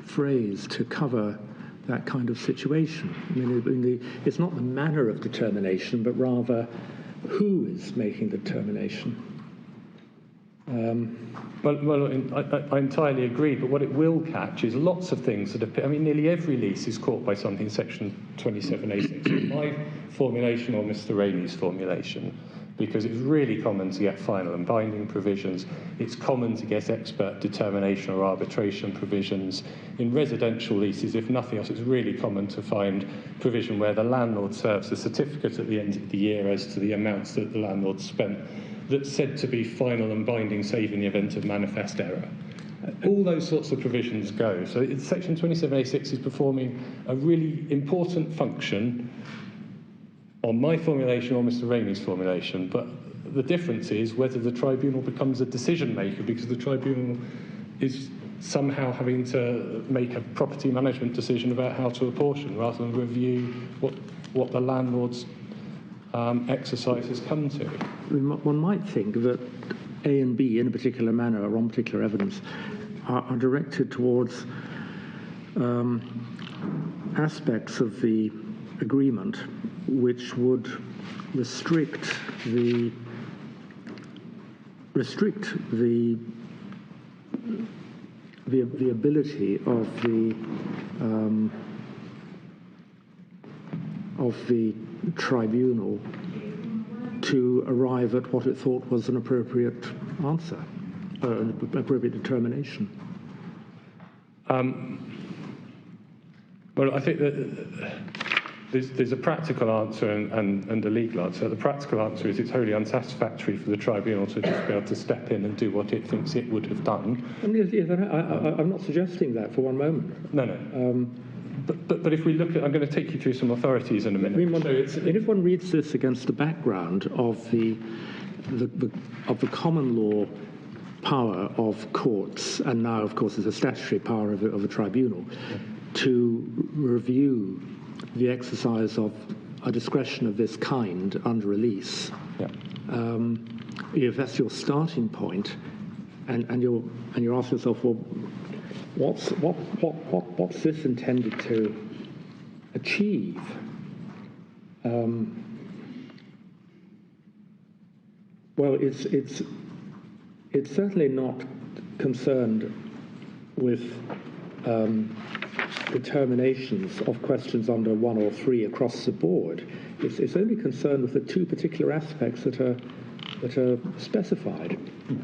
phrase to cover that kind of situation. I mean, it's not the manner of determination, but rather who is making the determination. Well, I entirely agree, but what it will catch is lots of things that are... I mean, nearly every lease is caught by something in section 27A6. My formulation or Mr. Rainey's formulation, because it's really common to get final and binding provisions. It's common to get expert determination or arbitration provisions. In residential leases, if nothing else, it's really common to find provision where the landlord serves a certificate at the end of the year as to the amounts that the landlord spent that's said to be final and binding, save in the event of manifest error. All those sorts of provisions go. So section 27A6 is performing a really important function on my formulation or Mr. Rainey's formulation, but the difference is whether the tribunal becomes a decision maker, because the tribunal is somehow having to make a property management decision about how to apportion rather than review what the landlord's exercise has come to. I mean, one might think that A and B, in a particular manner or on particular evidence, are directed towards aspects of the agreement which would restrict the ability of the tribunal to arrive at what it thought was an appropriate answer, an appropriate determination. Well, I think that there's a practical answer and a legal answer. The practical answer is it's wholly unsatisfactory for the tribunal to just be able to step in and do what it thinks it would have done. Yes, I'm not suggesting that for one moment. No. But if we look at, I'm going to take you through some authorities in a minute. If one reads this against the background of the common law power of courts, and now, of course, there's a statutory power of a tribunal to review the exercise of a discretion of this kind under a lease. If that's your starting point, and you're asking yourself, well, what's this intended to achieve? Well, it's certainly not concerned with determinations of questions under 1 or 3 across the board. It's only concerned with the 2 particular aspects that are specified: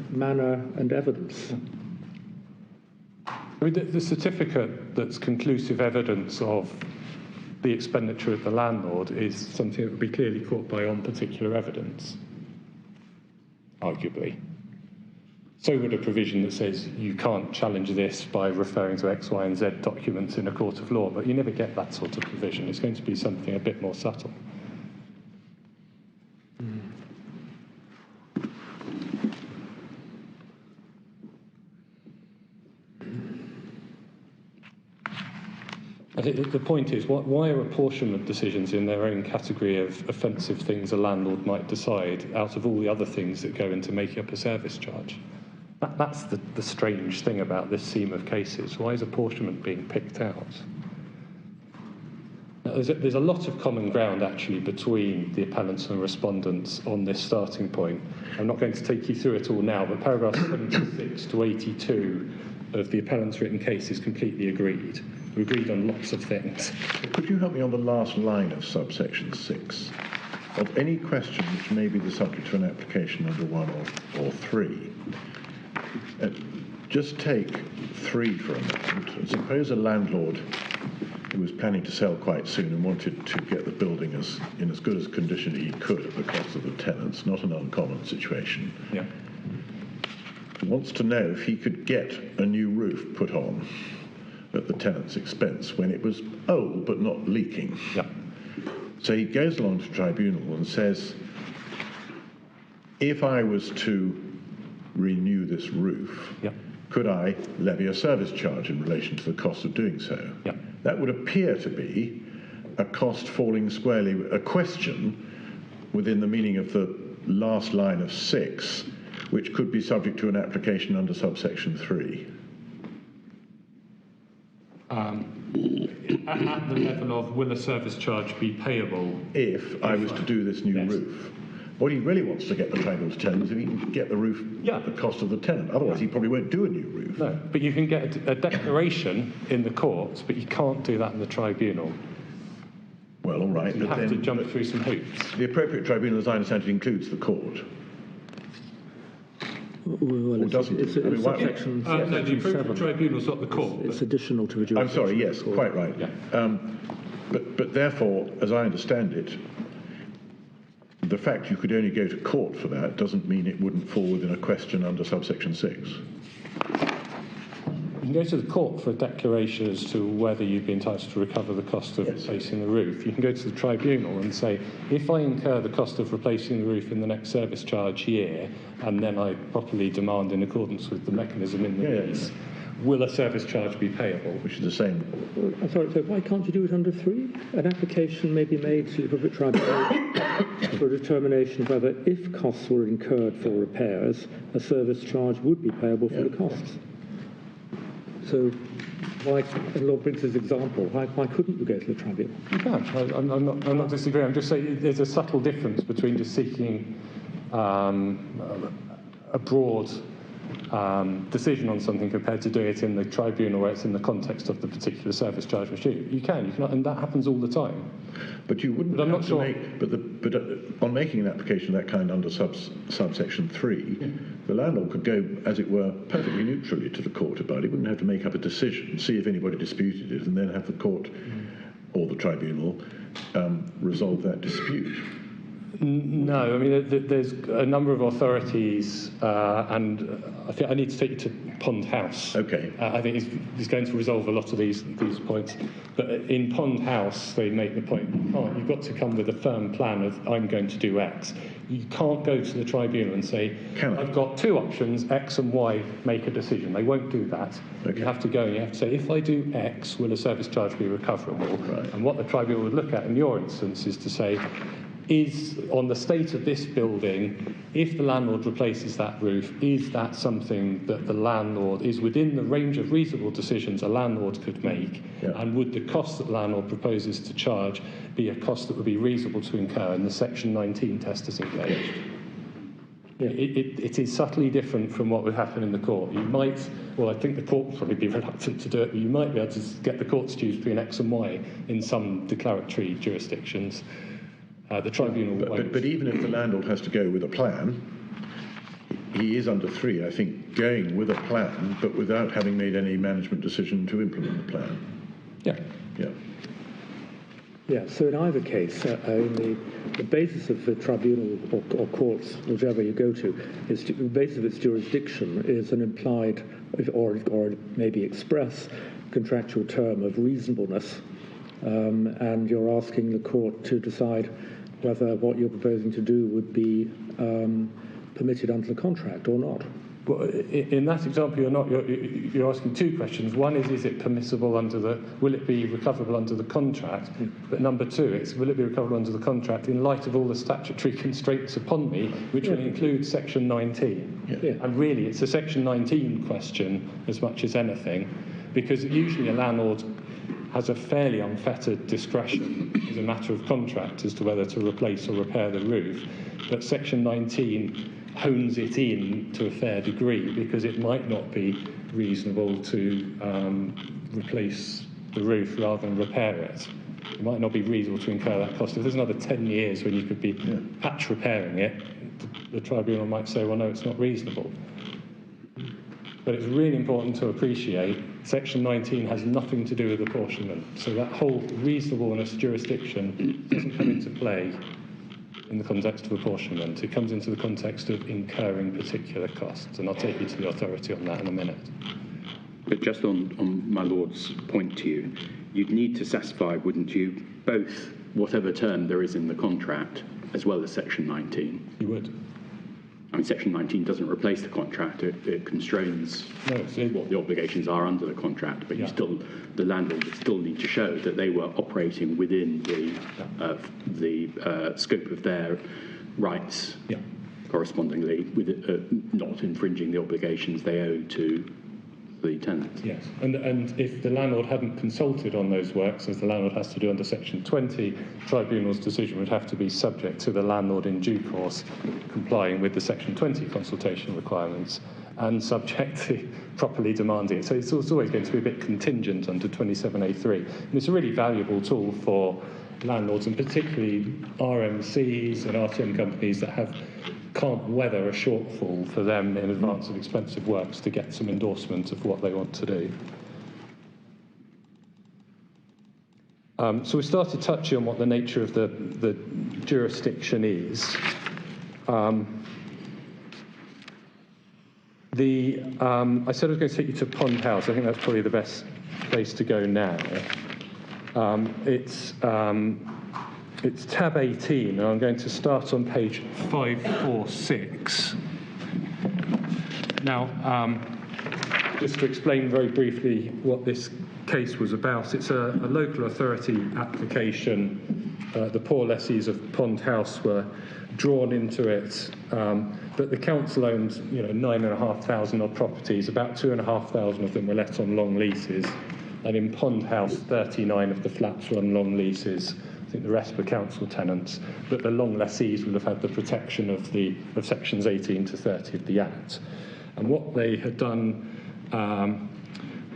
manner and evidence. I mean, the certificate that's conclusive evidence of the expenditure of the landlord is something that would be clearly caught by on particular evidence, arguably. So would a provision that says you can't challenge this by referring to X, Y, and Z documents in a court of law, but you never get that sort of provision. It's going to be something a bit more subtle. I think the point is, why are apportionment decisions in their own category of offensive things a landlord might decide out of all the other things that go into making up a service charge? That's the strange thing about this seam of cases. Why is apportionment being picked out? Now, there's a lot of common ground, actually, between the appellants and respondents on this starting point. I'm not going to take you through it all now, but paragraphs 76 to 82 of the appellant's written case is completely agreed. We agreed on lots of things. Could you help me on the last line of subsection 6? Of any question which may be the subject of an application under 1 or 3, just take 3 for a moment. Suppose a landlord who was planning to sell quite soon and wanted to get the building in as good a condition he could at the cost of the tenants, not an uncommon situation. Yeah. Wants to know if he could get a new roof put on at the tenant's expense when it was old but not leaking. Yeah. So he goes along to tribunal and says, if I was to renew this roof, could I levy a service charge in relation to the cost of doing so? Yeah. That would appear to be a cost falling squarely, a question within the meaning of the last line of 6, which could be subject to an application under subsection 3. At the level of, will a service charge be payable if I was to do this new roof? What he really wants to get the tribunal to tell him is if he can get the roof at the cost of the tenant. Otherwise, he probably won't do a new roof. No, but you can get a declaration in the courts, but you can't do that in the tribunal. Well, all right. You have to jump through some hoops. The appropriate tribunal, as I understand it, includes the court. Well, or doesn't it? It's subsection no, the appropriate tribunal's not the court. It's additional to the jurisdiction. I'm sorry, yes, quite right. Yeah. But therefore, as I understand it, the fact you could only go to court for that doesn't mean it wouldn't fall within a question under subsection 6. You can go to the court for a declaration as to whether you'd be entitled to recover the cost of replacing the roof. You can go to the tribunal and say, if I incur the cost of replacing the roof in the next service charge year, and then I properly demand in accordance with the mechanism in the lease, will a service charge be payable? Which is the same. I'm sorry, so why can't you do it under 3? An application may be made to the Public Tribunal for a determination whether, if costs were incurred for repairs, a service charge would be payable for the costs. So why, and Lord Briggs's example, why couldn't you go to the tribunal? You can. I'm not disagreeing. I'm just saying there's a subtle difference between just seeking a broad decision on something compared to doing it in the tribunal where it's in the context of the particular service charge issue. You can, and that happens all the time. But you wouldn't. But I'm not have sure. to make, but on making an application of that kind under subsection 3, the landlord could go, as it were, perfectly neutrally to the court about it. He wouldn't have to make up a decision, see if anybody disputed it, and then have the court or the tribunal resolve that dispute. No, I mean, there's a number of authorities, and I think I need to take you to Pond House. Okay. I think it's going to resolve a lot of these points. But in Pond House, they make the point, you've got to come with a firm plan of, I'm going to do X. You can't go to the tribunal and say, I've got 2 options, X and Y, make a decision. They won't do that. Okay. You have to go and you have to say, if I do X, will a service charge be recoverable? Right. And what the tribunal would look at in your instance is to say, is on the state of this building, if the landlord replaces that roof, is that something that the landlord is within the range of reasonable decisions a landlord could make? Yeah. And would the cost that the landlord proposes to charge be a cost that would be reasonable to incur? And the Section 19 test is engaged. Yeah. It is subtly different from what would happen in the court. You might, well, I think the court would probably be reluctant to do it, but you might be able to get the court to choose between X and Y in some declaratory jurisdictions. The tribunal but even if the landlord has to go with a plan, he is under 3, I think, going with a plan, but without having made any management decision to implement the plan. Yeah. Yeah. Yeah, so in either case, the basis of the tribunal or courts, whichever you go to, is the basis of its jurisdiction is an implied or maybe express contractual term of reasonableness, and you're asking the court to decide whether what you're proposing to do would be permitted under the contract or not. Well, in that example, you're asking 2 questions. One is it permissible will it be recoverable under the contract? But number 2, will it be recoverable under the contract in light of all the statutory constraints upon me, which will include Section 19? Yeah. And really, it's a Section 19 question as much as anything, because usually a landlord has a fairly unfettered discretion as a matter of contract as to whether to replace or repair the roof. But Section 19 hones it in to a fair degree because it might not be reasonable to replace the roof rather than repair it. It might not be reasonable to incur that cost. If there's another 10 years when you could be patch repairing it, the tribunal might say, well, no, it's not reasonable. But it's really important to appreciate Section 19 has nothing to do with apportionment. So that whole reasonableness jurisdiction doesn't come into play in the context of apportionment. It comes into the context of incurring particular costs. And I'll take you to the authority on that in a minute. But just on my Lord's point to you, you'd need to satisfy, wouldn't you, both whatever term there is in the contract as well as Section 19? You would. I mean, Section 19 doesn't replace the contract. It constrains what the obligations are under the contract, but the landlord would still need to show that they were operating within the scope of their rights, correspondingly, with not infringing the obligations they owe to the tenant. Yes, and if the landlord hadn't consulted on those works, as the landlord has to do under Section 20, the tribunal's decision would have to be subject to the landlord in due course complying with the Section 20 consultation requirements and subject to properly demanding it. So it's always going to be a bit contingent under 27A3. And it's a really valuable tool for landlords, and particularly RMCs and RTM companies that can't weather a shortfall for them in advance of expensive works to get some endorsement of what they want to do. So we started touching on what the nature of the jurisdiction is. I said I was going to take you to Pond House. I think that's probably the best place to go now. It's tab 18, and I'm going to start on page 546. Now, just to explain very briefly what this case was about. It's a local authority application. The poor lessees of Pond House were drawn into it, but the council owned 9,500 odd properties. About 2,500 of them were let on long leases, and in Pond House 39 of the flats were on long leases. I think the rest were council tenants, but the long lessees will have had the protection of sections 18 to 30 of the Act. And what they had done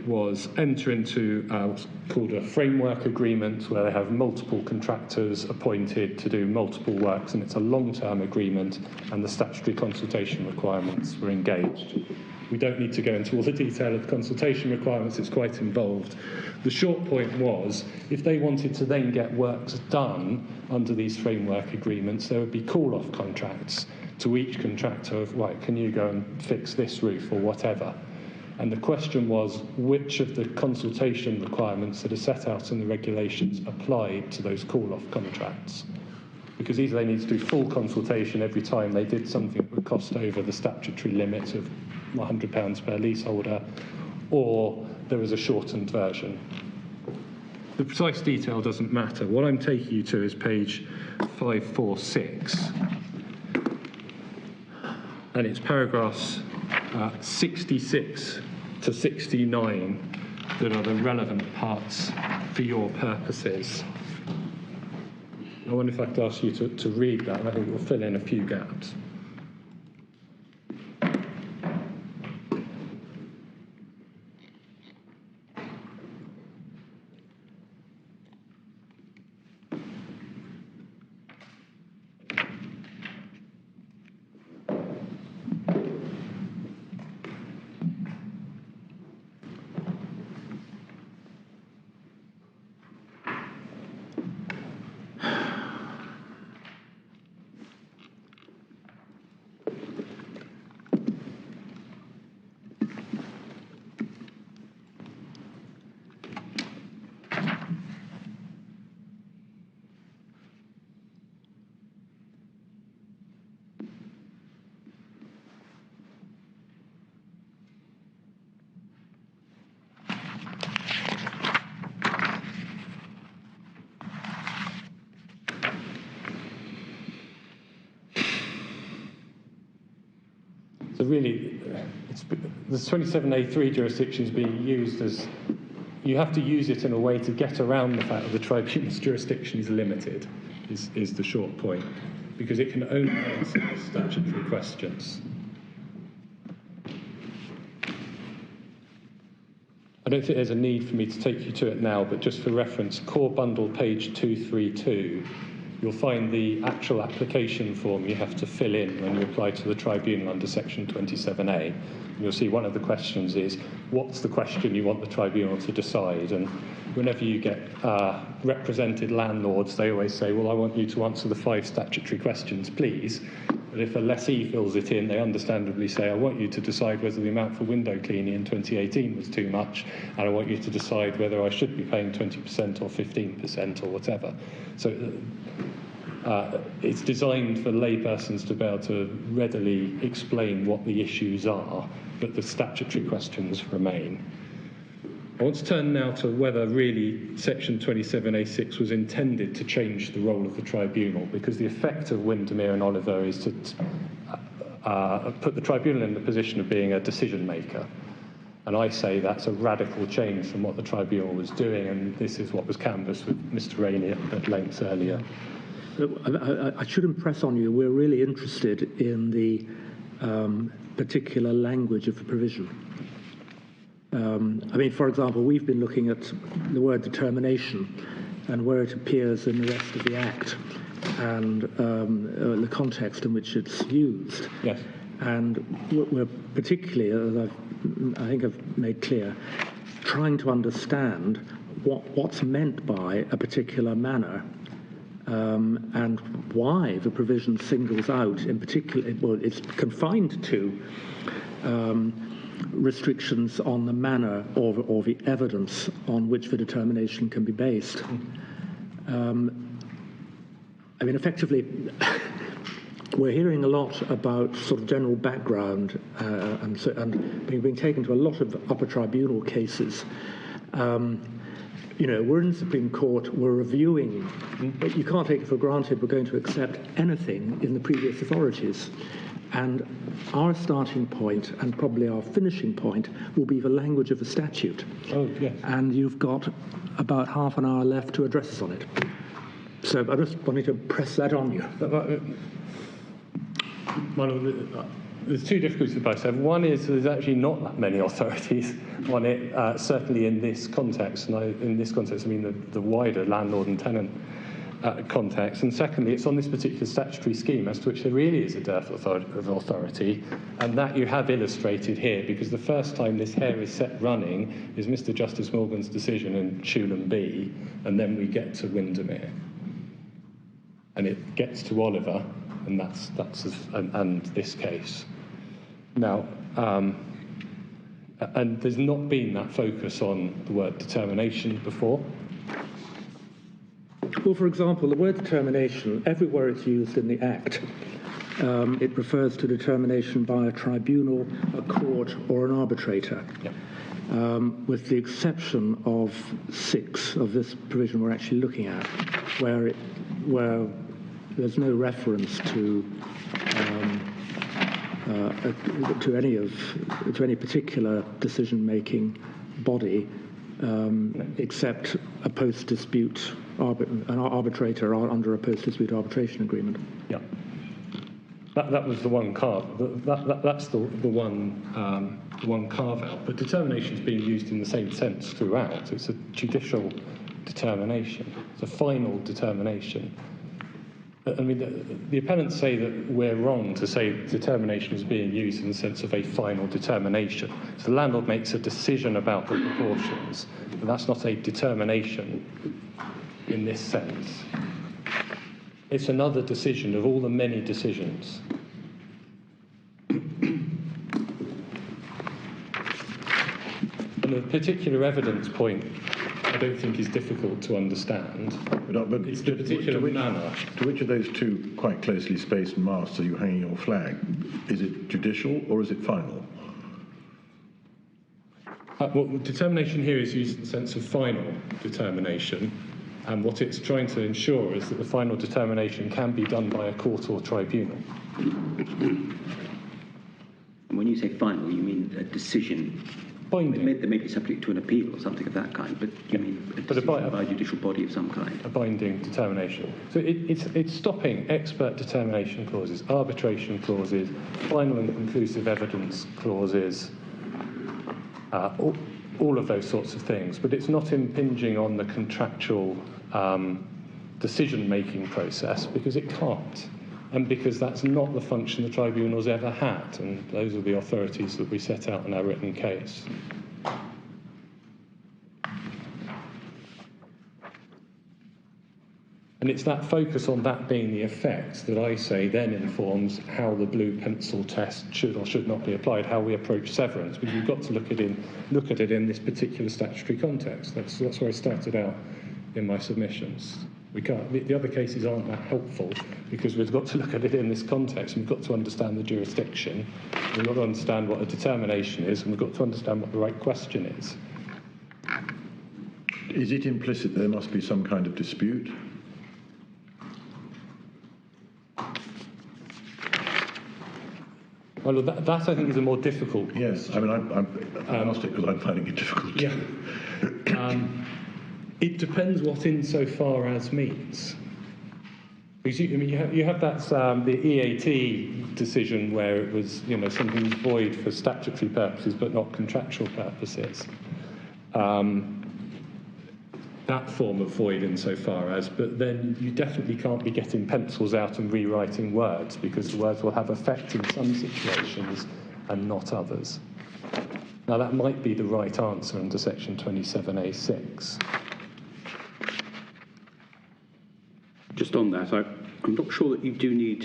was enter into what's called a framework agreement, where they have multiple contractors appointed to do multiple works, and it's a long-term agreement, and the statutory consultation requirements were engaged. We don't need to go into all the detail of the consultation requirements, it's quite involved. The short point was, if they wanted to then get works done under these framework agreements, there would be call-off contracts to each contractor of, right, can you go and fix this roof or whatever? And the question was, which of the consultation requirements that are set out in the regulations applied to those call-off contracts? Because either they need to do full consultation every time they did something that would cost over the statutory limit of £100 per leaseholder, or there was a shortened version. The precise detail doesn't matter. What I'm taking you to is page 546, and it's paragraphs 66 to 69 that are the relevant parts for your purposes. I wonder if I could ask you to read that, and I think we'll fill in a few gaps. So really, the 27A3 jurisdiction is being used as, you have to use it in a way to get around the fact that the tribunal's jurisdiction is limited, is the short point, because it can only answer statutory questions. I don't think there's a need for me to take you to it now, but just for reference, core bundle page 232, you'll find the actual application form you have to fill in when you apply to the tribunal under section 27A. And you'll see one of the questions is, what's the question you want the tribunal to decide? And whenever you get represented landlords, they always say, well, I want you to answer the 5 statutory questions, please. But if a lessee fills it in, they understandably say, I want you to decide whether the amount for window cleaning in 2018 was too much, and I want you to decide whether I should be paying 20% or 15% or whatever. So it's designed for laypersons to be able to readily explain what the issues are, but the statutory questions remain. I want to turn now to whether really section 27A6 was intended to change the role of the tribunal, because the effect of Windermere and Oliver is to put the tribunal in the position of being a decision maker. And I say that's a radical change from what the tribunal was doing, and this is what was canvassed with Mr. Rainey at length earlier. I should impress on you, we're really interested in the particular language of the provision. I mean, for example, we've been looking at the word determination and where it appears in the rest of the Act and the context in which it's used. Yes. And we're particularly, as I think I've made clear, trying to understand what's meant by a particular manner. And why the provision singles out, in particular, well, it's confined to restrictions on the manner or the evidence on which the determination can be based. I mean, effectively, we're hearing a lot about sort of general background and being taken to a lot of upper tribunal cases. We're in the Supreme Court, we're reviewing, but you can't take it for granted we're going to accept anything in the previous authorities. And our starting point and probably our finishing point will be the language of the statute. Oh, yes. And you've got about half an hour left to address us on it. So I just wanted to press that on you. There's two difficulties with both. One is there's actually not that many authorities on it, certainly in this context. And in this context, I mean the wider landlord and tenant context. And secondly, it's on this particular statutory scheme as to which there really is a dearth of authority, and that you have illustrated here, because the first time this hare is set running is Mr. Justice Morgan's decision in Shulham B, and then we get to Windermere. And it gets to Oliver, and and this case. Now, and there's not been that focus on the word determination before. Well, for example, the word determination, everywhere it's used in the Act, it refers to determination by a tribunal, a court, or an arbitrator. Yep. With the exception of 6 of this provision we're actually looking at, where there's no reference to any particular decision-making body, except a post-dispute an arbitrator under a post-dispute arbitration agreement. Yeah, that was the one carve. That's the one carve out. But determination is being used in the same sense throughout. It's a judicial determination. It's a final determination. I mean, the appellants say that we're wrong to say determination is being used in the sense of a final determination. So the landlord makes a decision about the proportions, but that's not a determination in this sense. It's another decision of all the many decisions. And the particular evidence point I don't think is difficult to understand. But it's the particular manner. To which of those two quite closely spaced masts are you hanging your flag? Is it judicial or is it final? Well, determination here is used in the sense of final determination, and what it's trying to ensure is that the final determination can be done by a court or tribunal. When you say final, you mean a decision? Binding. They may be subject to an appeal or something of that kind, but you mean a decision by a judicial body of some kind? A binding determination. So it's stopping expert determination clauses, arbitration clauses, final and conclusive evidence clauses, all of those sorts of things. But it's not impinging on the contractual decision-making process, because it can't. And because that's not the function the tribunal's ever had, and those are the authorities that we set out in our written case. And it's that focus on that being the effect that I say then informs how the blue pencil test should or should not be applied, how we approach severance, because we've got to look at it in this particular statutory context. That's where I started out in my submissions. We can't. The other cases aren't that helpful, because we've got to look at it in this context, and we've got to understand the jurisdiction, we've got to understand what a determination is, and we've got to understand what the right question is. Is it implicit there must be some kind of dispute? Well, that I think is a more difficult. Yes, I mean, I'm asked it because I'm finding it difficult. Yeah. It depends what insofar as means. Because you have that the EAT decision where it was something was void for statutory purposes but not contractual purposes. That form of void insofar as, but then you definitely can't be getting pencils out and rewriting words, because the words will have effect in some situations and not others. Now that might be the right answer under section 27A6. Just on that, I'm not sure that you do need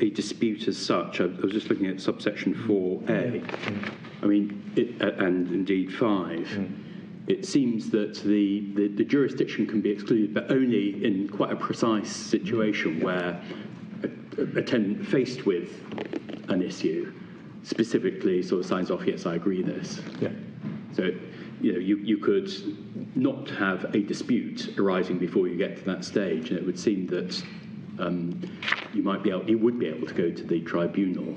a dispute as such. I was just looking at subsection 4A. I mean, and indeed 5. It seems that the jurisdiction can be excluded, but only in quite a precise situation where a tenant faced with an issue specifically sort of signs off, yes, I agree this. Yeah. So, you could not have a dispute arising before you get to that stage, and it would seem that you would be able to go to the tribunal,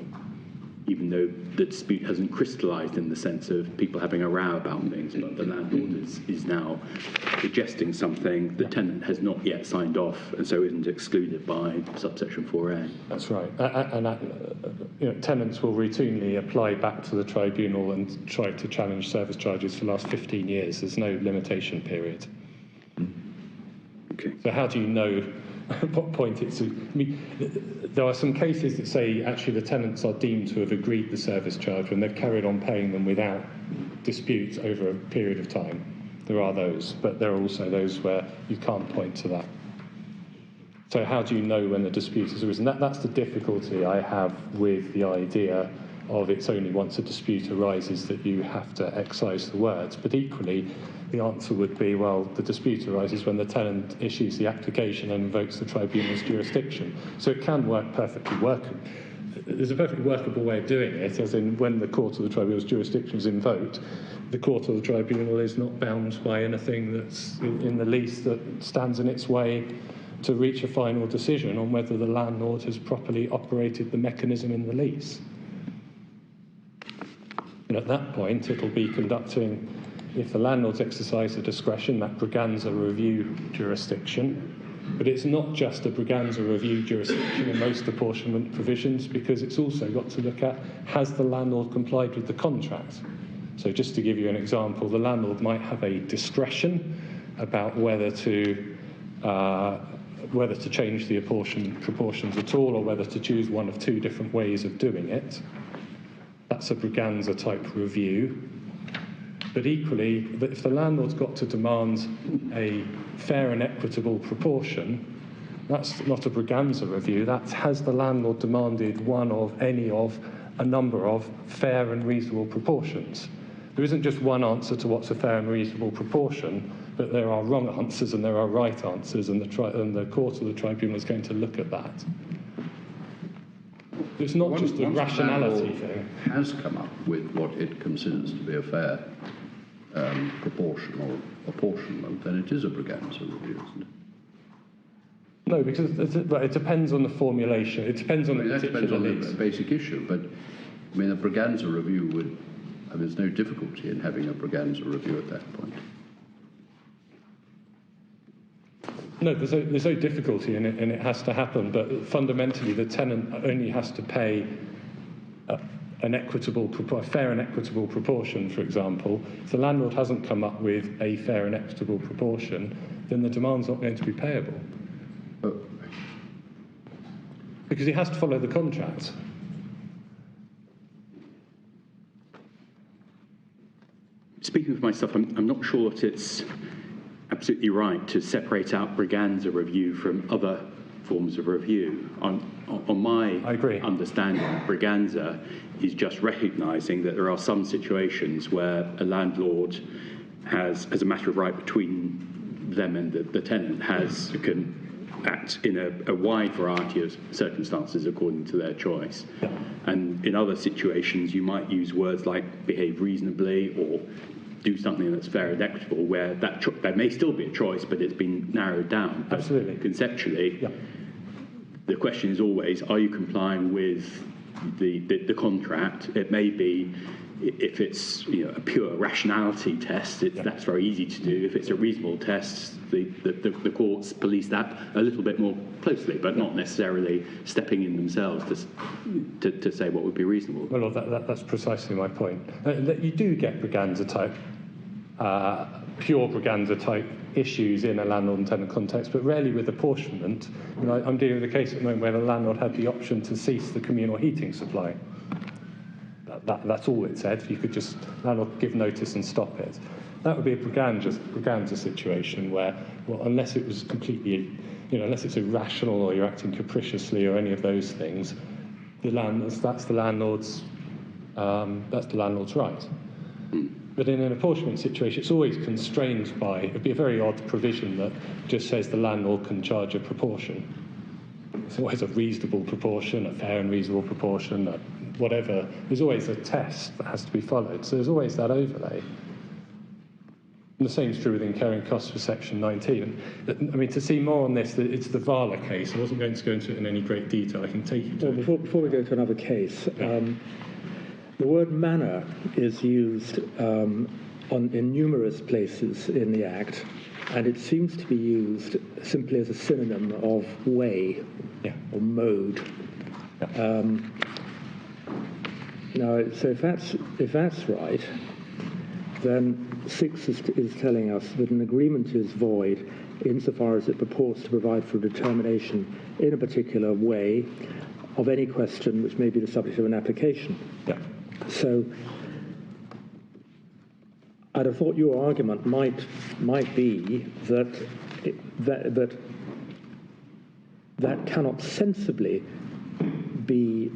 even though the dispute hasn't crystallised in the sense of people having a row about things, but the landlord is now suggesting something the tenant has not yet signed off, and so isn't excluded by subsection 4A. That's right. And tenants will routinely apply back to the tribunal and try to challenge service charges for the last 15 years. There's no limitation period. Okay. So how do you know at what point it's... there are some cases that say actually the tenants are deemed to have agreed the service charge when they've carried on paying them without disputes over a period of time. There are those, but there are also those where you can't point to that. So how do you know when the dispute has arisen? That's the difficulty I have with the idea of it's only once a dispute arises that you have to excise the words. But equally, the answer would be, well, the dispute arises when the tenant issues the application and invokes the tribunal's jurisdiction. So it can work perfectly workable. There's a perfectly workable way of doing it, as in when the court of the tribunal's jurisdiction is invoked, the court of the tribunal is not bound by anything that's in the lease that stands in its way to reach a final decision on whether the landlord has properly operated the mechanism in the lease. And at that point, it'll be conducting, if the landlord's exercise of discretion, that Braganza review jurisdiction. But it's not just a Braganza review jurisdiction in most apportionment provisions, because it's also got to look at, has the landlord complied with the contract? So just to give you an example, the landlord might have a discretion about whether to change the apportion proportions at all, or whether to choose one of two different ways of doing it. That's a Braganza type review. But equally, if the landlord's got to demand a fair and equitable proportion, that's not a Braganza review. That's, has the landlord demanded one of, any of, a number of fair and reasonable proportions? There isn't just one answer to what's a fair and reasonable proportion, but there are wrong answers and there are right answers, and the court of the tribunal is going to look at that. It's not just a rationality thing. Has come up with what it considers to be a fair proportion or apportionment, then it is a Braganza review, isn't it? No, because it depends on the formulation. It depends on the particular lease. That depends on the basic issue, but I mean, a Braganza review would... I mean, there's no difficulty in having a Braganza review at that point. No, there's no difficulty in it, and it has to happen, but fundamentally the tenant only has to pay a fair and equitable proportion, for example. If the landlord hasn't come up with a fair and equitable proportion, then the demand's not going to be payable. Because he has to follow the contract. Speaking for myself, I'm not sure that it's absolutely right to separate out Braganza review from other forms of review. On my understanding, Braganza is just recognising that there are some situations where a landlord has, as a matter of right between them and the tenant, can act in a wide variety of circumstances according to their choice. And in other situations, you might use words like behave reasonably or do something that's fair and equitable, where there may still be a choice, but it's been narrowed down. But absolutely. Conceptually, the question is always, are you complying with the contract? It may be, if it's a pure rationality test, that's very easy to do. If it's a reasonable test, the courts police that a little bit more closely, but not necessarily stepping in themselves to say what would be reasonable. Well, that's precisely my point. You do get Braganza type, pure Braganza type issues in a landlord and tenant context, but rarely with apportionment. I'm dealing with a case at the moment where the landlord had the option to cease the communal heating supply. That's all it said. You could just landlord give notice and stop it. That would be a Braganza situation where, well, unless it was completely, unless it's irrational or you're acting capriciously or any of those things, that's the landlord's right. But in an apportionment situation, it's always constrained by, it'd be a very odd provision that just says the landlord can charge a proportion. It's always a reasonable proportion, a fair and reasonable proportion, whatever. There's always a test that has to be followed. So there's always that overlay. And the same is true with incurring costs for Section 19. I mean, to see more on this, it's the Vala case. I wasn't going to go into it in any great detail. I can take you to it. Before we go to another case, the word manner is used in numerous places in the Act, and it seems to be used simply as a synonym of way or mode. Now, so if that's right, then 6 is telling us that an agreement is void insofar as it purports to provide for a determination in a particular way of any question which may be the subject of an application. So I'd have thought your argument might be that cannot sensibly be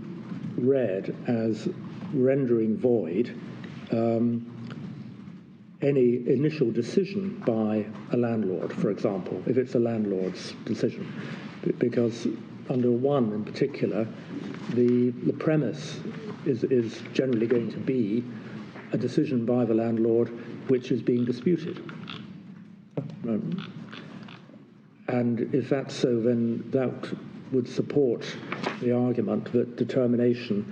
read as rendering void any initial decision by a landlord, for example, if it's a landlord's decision, because under 1 in particular, the premise is generally going to be a decision by the landlord which is being disputed. And if that's so, then that would support the argument that determination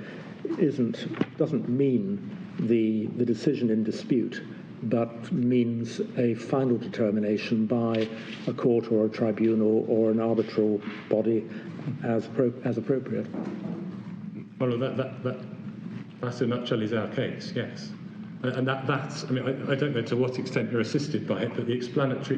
doesn't mean the decision in dispute, but means a final determination by a court or a tribunal or an arbitral body as appropriate. Well, that in a nutshell is our case, yes. And that's, I mean, I don't know to what extent you're assisted by it, but the explanatory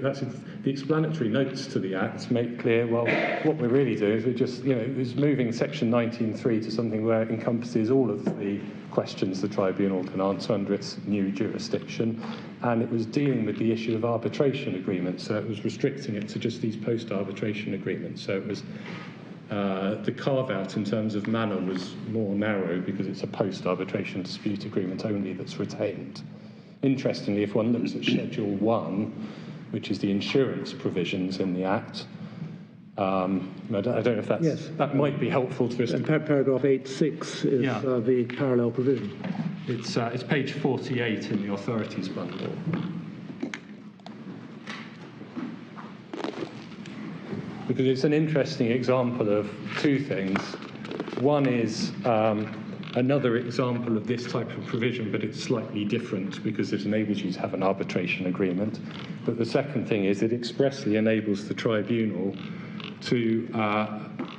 notes to the Act make clear, well, what we're really doing is we're just, is moving Section 19.3 to something where it encompasses all of the questions the tribunal can answer under its new jurisdiction, and it was dealing with the issue of arbitration agreements, so it was restricting it to just these post-arbitration agreements. So it was the carve-out in terms of manner was more narrow because it's a post-arbitration dispute agreement only that's retained. Interestingly, if one looks at Schedule 1, which is the insurance provisions in the Act, I don't know if that might be helpful to us. And paragraph 8.6 is the parallel provision. It's page 48 in the authorities bundle. Because it's an interesting example of two things. One is another example of this type of provision, but it's slightly different because it enables you to have an arbitration agreement. But the second thing is it expressly enables the tribunal to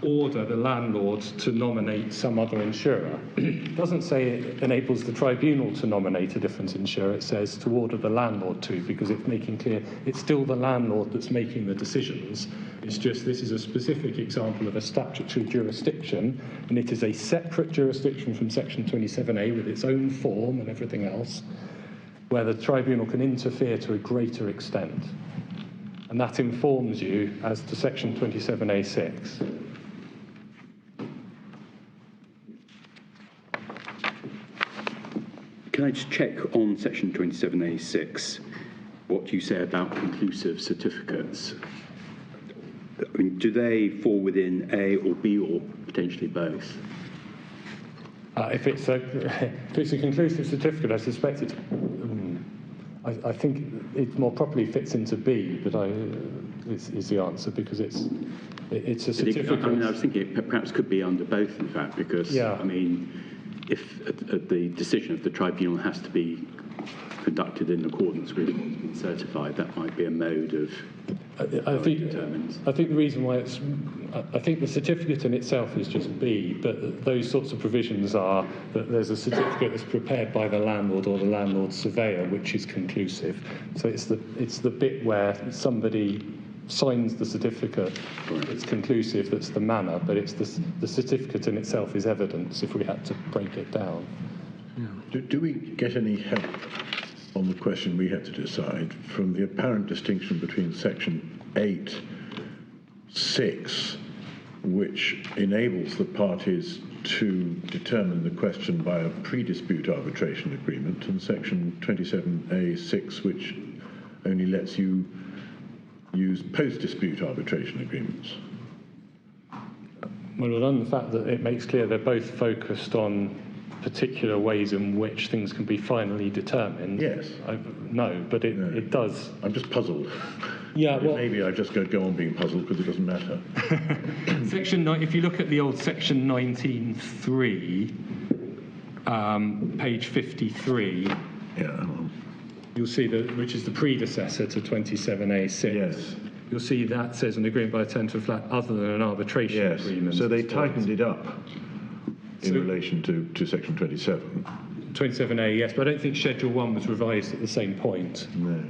order the landlords to nominate some other insurer. It doesn't say it enables the tribunal to nominate a different insurer, it says to order the landlord to, because it's making clear it's still the landlord that's making the decisions. It's just this is a specific example of a statutory jurisdiction, and it is a separate jurisdiction from Section 27A with its own form and everything else, where the tribunal can interfere to a greater extent. And that informs you as to Section 27A6. Can I just check on Section 27A6 what you say about conclusive certificates? I mean, do they fall within A or B or potentially both? If it's a conclusive certificate, I suspect it's. I think it more properly fits into B, but is the answer because it's a certificate. I mean, I was thinking it perhaps could be under both, in fact, because I mean, if the decision of the tribunal has to be conducted in accordance with what's been certified, that might be a mode of. I think the reason why I think the certificate in itself is just B, but those sorts of provisions are that there's a certificate that's prepared by the landlord or the landlord surveyor, which is conclusive. So it's the bit where somebody signs the certificate, it's conclusive, that's the manner, but it's the certificate in itself is evidence if we had to break it down. Do we get any help on the question we had to decide from the apparent distinction between Section 8(6), which enables the parties to determine the question by a pre-dispute arbitration agreement, and Section 27A6, which only lets you use post-dispute arbitration agreements? Well, on the fact that it makes clear they're both focused on particular ways in which things can be finally determined. Yes. No, but it does. I'm just puzzled. Yeah, well, maybe I just go on being puzzled because it doesn't matter. Section 9, if you look at the old Section 19.3, page 53, you'll see that, which is the predecessor to 27A6. Yes. You'll see that says an agreement by a tenant of a flat other than an arbitration agreement. So they tightened it up in relation to Section 27. 27A, yes, but I don't think Schedule 1 was revised at the same point. No.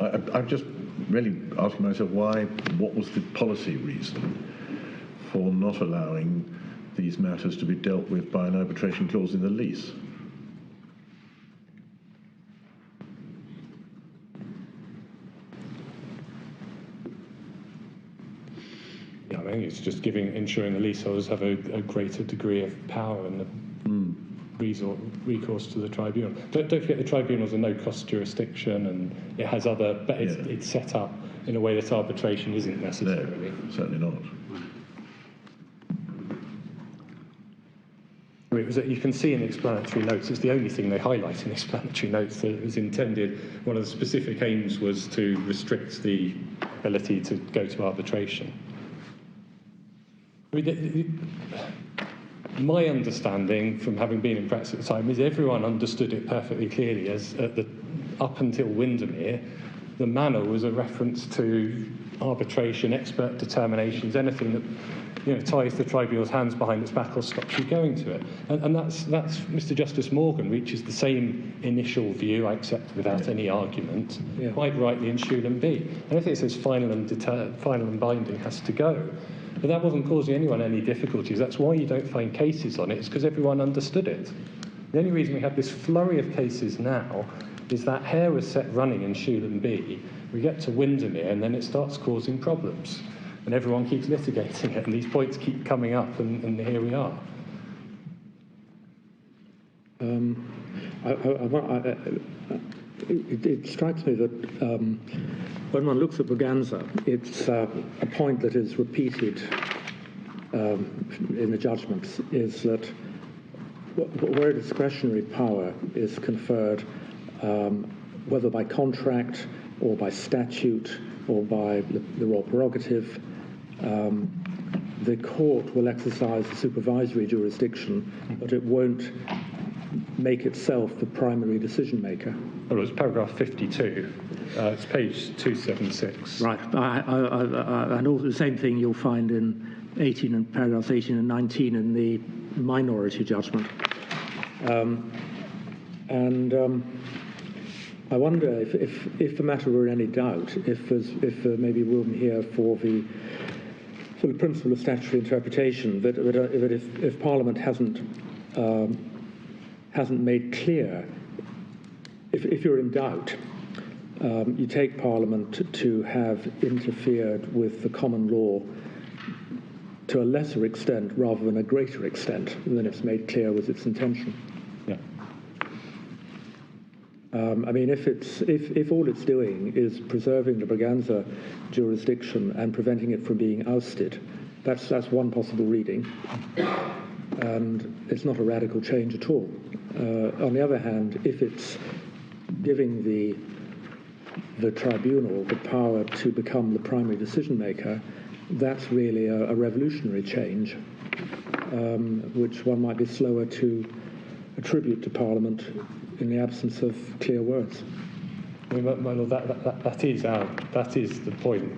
I'm just really asking myself what was the policy reason for not allowing these matters to be dealt with by an arbitration clause in the lease? Yeah, I think it's just ensuring the leaseholders have a greater degree of power and recourse to the tribunal. Don't forget the tribunal's a no-cost jurisdiction, and it has it's set up in a way that arbitration isn't necessarily. No, certainly not. You can see in the explanatory notes, it's the only thing they highlight in the explanatory notes, that it was intended, one of the specific aims was to restrict the ability to go to arbitration. I mean, my understanding from having been in practice at the time is everyone understood it perfectly clearly as up until Windermere, the manner was a reference to arbitration, expert determinations, anything that ties the tribunal's hands behind its back or stops you going to it. And that's Mr. Justice Morgan reaches the same initial view, I accept without any argument, quite rightly in Schulem B. And I think it says final and binding has to go. But that wasn't causing anyone any difficulties. That's why you don't find cases on it. It's because everyone understood it. The only reason we have this flurry of cases now is that hair was set running in Schulem B. We get to Windermere and then it starts causing problems. And everyone keeps litigating it, and these points keep coming up, and here we are. It strikes me that when one looks at Braganza, it's a point that is repeated in the judgments, is that where discretionary power is conferred, whether by contract or by statute or by the royal prerogative, the court will exercise the supervisory jurisdiction, but it won't make itself the primary decision maker. Well, it's paragraph 52. It's page 276. Right. And also the same thing you'll find in paragraphs 18 and 19 in the minority judgment. I wonder if the matter were in any doubt, if there may be room here for the principle of statutory interpretation, that if Parliament hasn't made clear, if you're in doubt, you take Parliament to have interfered with the common law to a lesser extent rather than a greater extent than it's made clear was its intention. Yeah. I mean, if all it's doing is preserving the Braganza jurisdiction and preventing it from being ousted, that's one possible reading, and it's not a radical change at all. On the other hand, if it's giving the tribunal the power to become the primary decision maker, that's really a revolutionary change, which one might be slower to attribute to Parliament in the absence of clear words. I mean, that is the point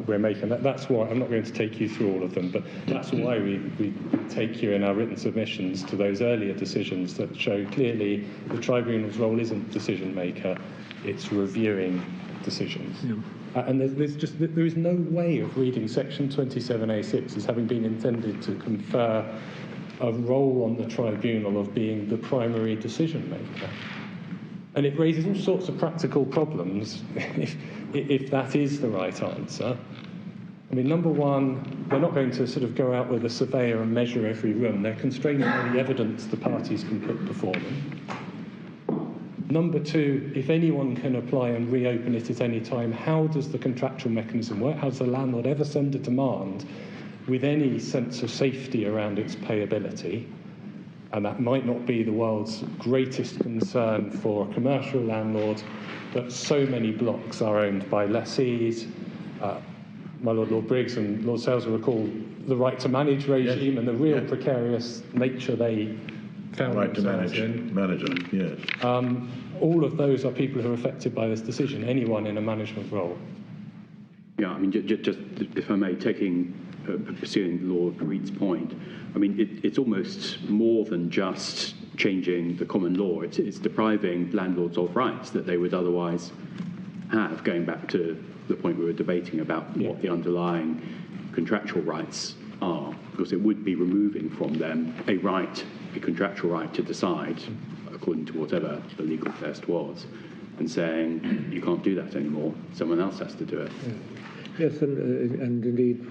we're making. That's why I'm not going to take you through all of them, but that's why we take you in our written submissions to those earlier decisions that show clearly the tribunal's role isn't decision maker; it's reviewing decisions. Yeah. And there is no way of reading Section 27A6 as having been intended to confer a role on the tribunal of being the primary decision maker. And it raises all sorts of practical problems if that is the right answer. I mean, number one, they're not going to sort of go out with a surveyor and measure every room. They're constraining on the evidence the parties can put before them. Number two, if anyone can apply and reopen it at any time, how does the contractual mechanism work? How does the landlord ever send a demand with any sense of safety around its payability, and that might not be the world's greatest concern for a commercial landlord, but so many blocks are owned by lessees. My Lord Briggs and Lord Sales will recall the right to manage regime and the real precarious nature they found right to themselves manage it, yes. All of those are people who are affected by this decision, anyone in a management role. Yeah, I mean, just if I may, pursuing Lord Reed's point, I mean, it's almost more than just changing the common law. It's depriving landlords of rights that they would otherwise have, going back to the point we were debating about what the underlying contractual rights are, because it would be removing from them a contractual right to decide, according to whatever the legal test was, and saying, you can't do that anymore, someone else has to do it. Yes, and indeed,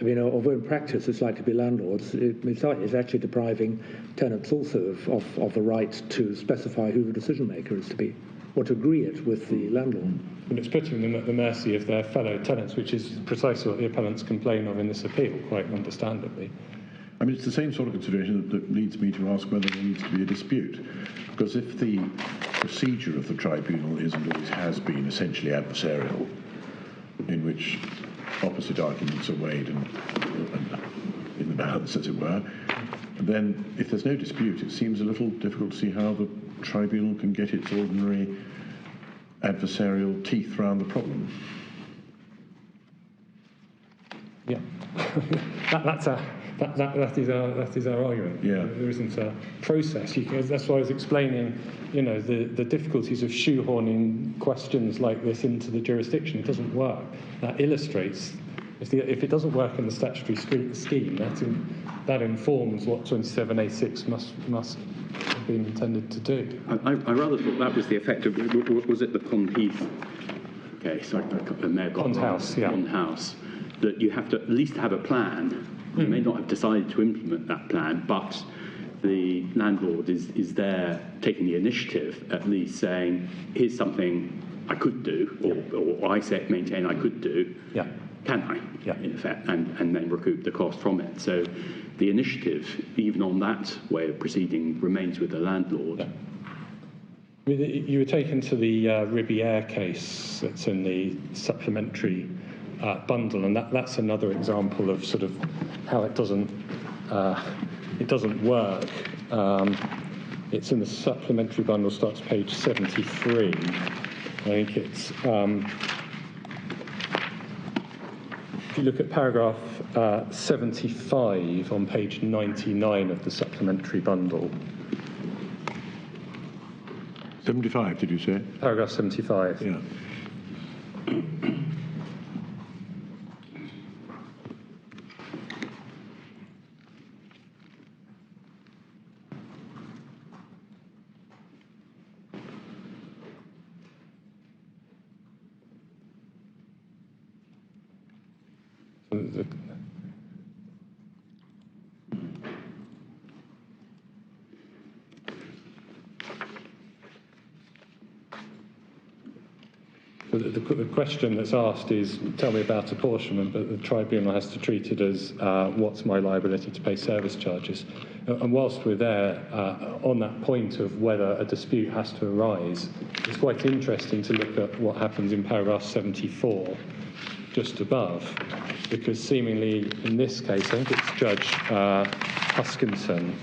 I mean, although in practice it's like to be landlords, it's actually depriving tenants also of the right to specify who the decision maker is to be, or to agree it with the landlord. And it's putting them at the mercy of their fellow tenants, which is precisely what the appellants complain of in this appeal, quite understandably. I mean, it's the same sort of consideration that leads me to ask whether there needs to be a dispute. Because if the procedure of the tribunal is and always has been essentially adversarial, in which opposite arguments are weighed and in the balance, as it were, then if there's no dispute, it seems a little difficult to see how the tribunal can get its ordinary adversarial teeth round the problem. Yeah, that is our argument. Yeah. There isn't a process. That's why I was explaining, the difficulties of shoehorning questions like this into the jurisdiction. It doesn't work. That illustrates, if it doesn't work in the statutory scheme, that informs what 27A6 must have been intended to do. I rather thought that was the effect of, was it the Pond Heath case? I may have got Pond House, yeah. Pond House, that you have to at least have a plan. You may not have decided to implement that plan, but the landlord is there taking the initiative, at least saying, here's something I could do, or I maintain I could do. Yeah. Can I, yeah. in effect, and then recoup the cost from it. So the initiative, even on that way of proceeding, remains with the landlord. Yeah. You were taken to the Riviere case that's in the supplementary bundle, and that's another example of sort of how it doesn't work. It's in the supplementary bundle, starts page 73. I think it's if you look at paragraph 75 on page 99 of the supplementary bundle. 75, did you say? Paragraph 75. Yeah. The question that's asked is, tell me about apportionment, but the tribunal has to treat it as what's my liability to pay service charges. And whilst we're there, on that point of whether a dispute has to arise, it's quite interesting to look at what happens in paragraph 74, just above, because seemingly in this case, I think it's Judge Huskinson,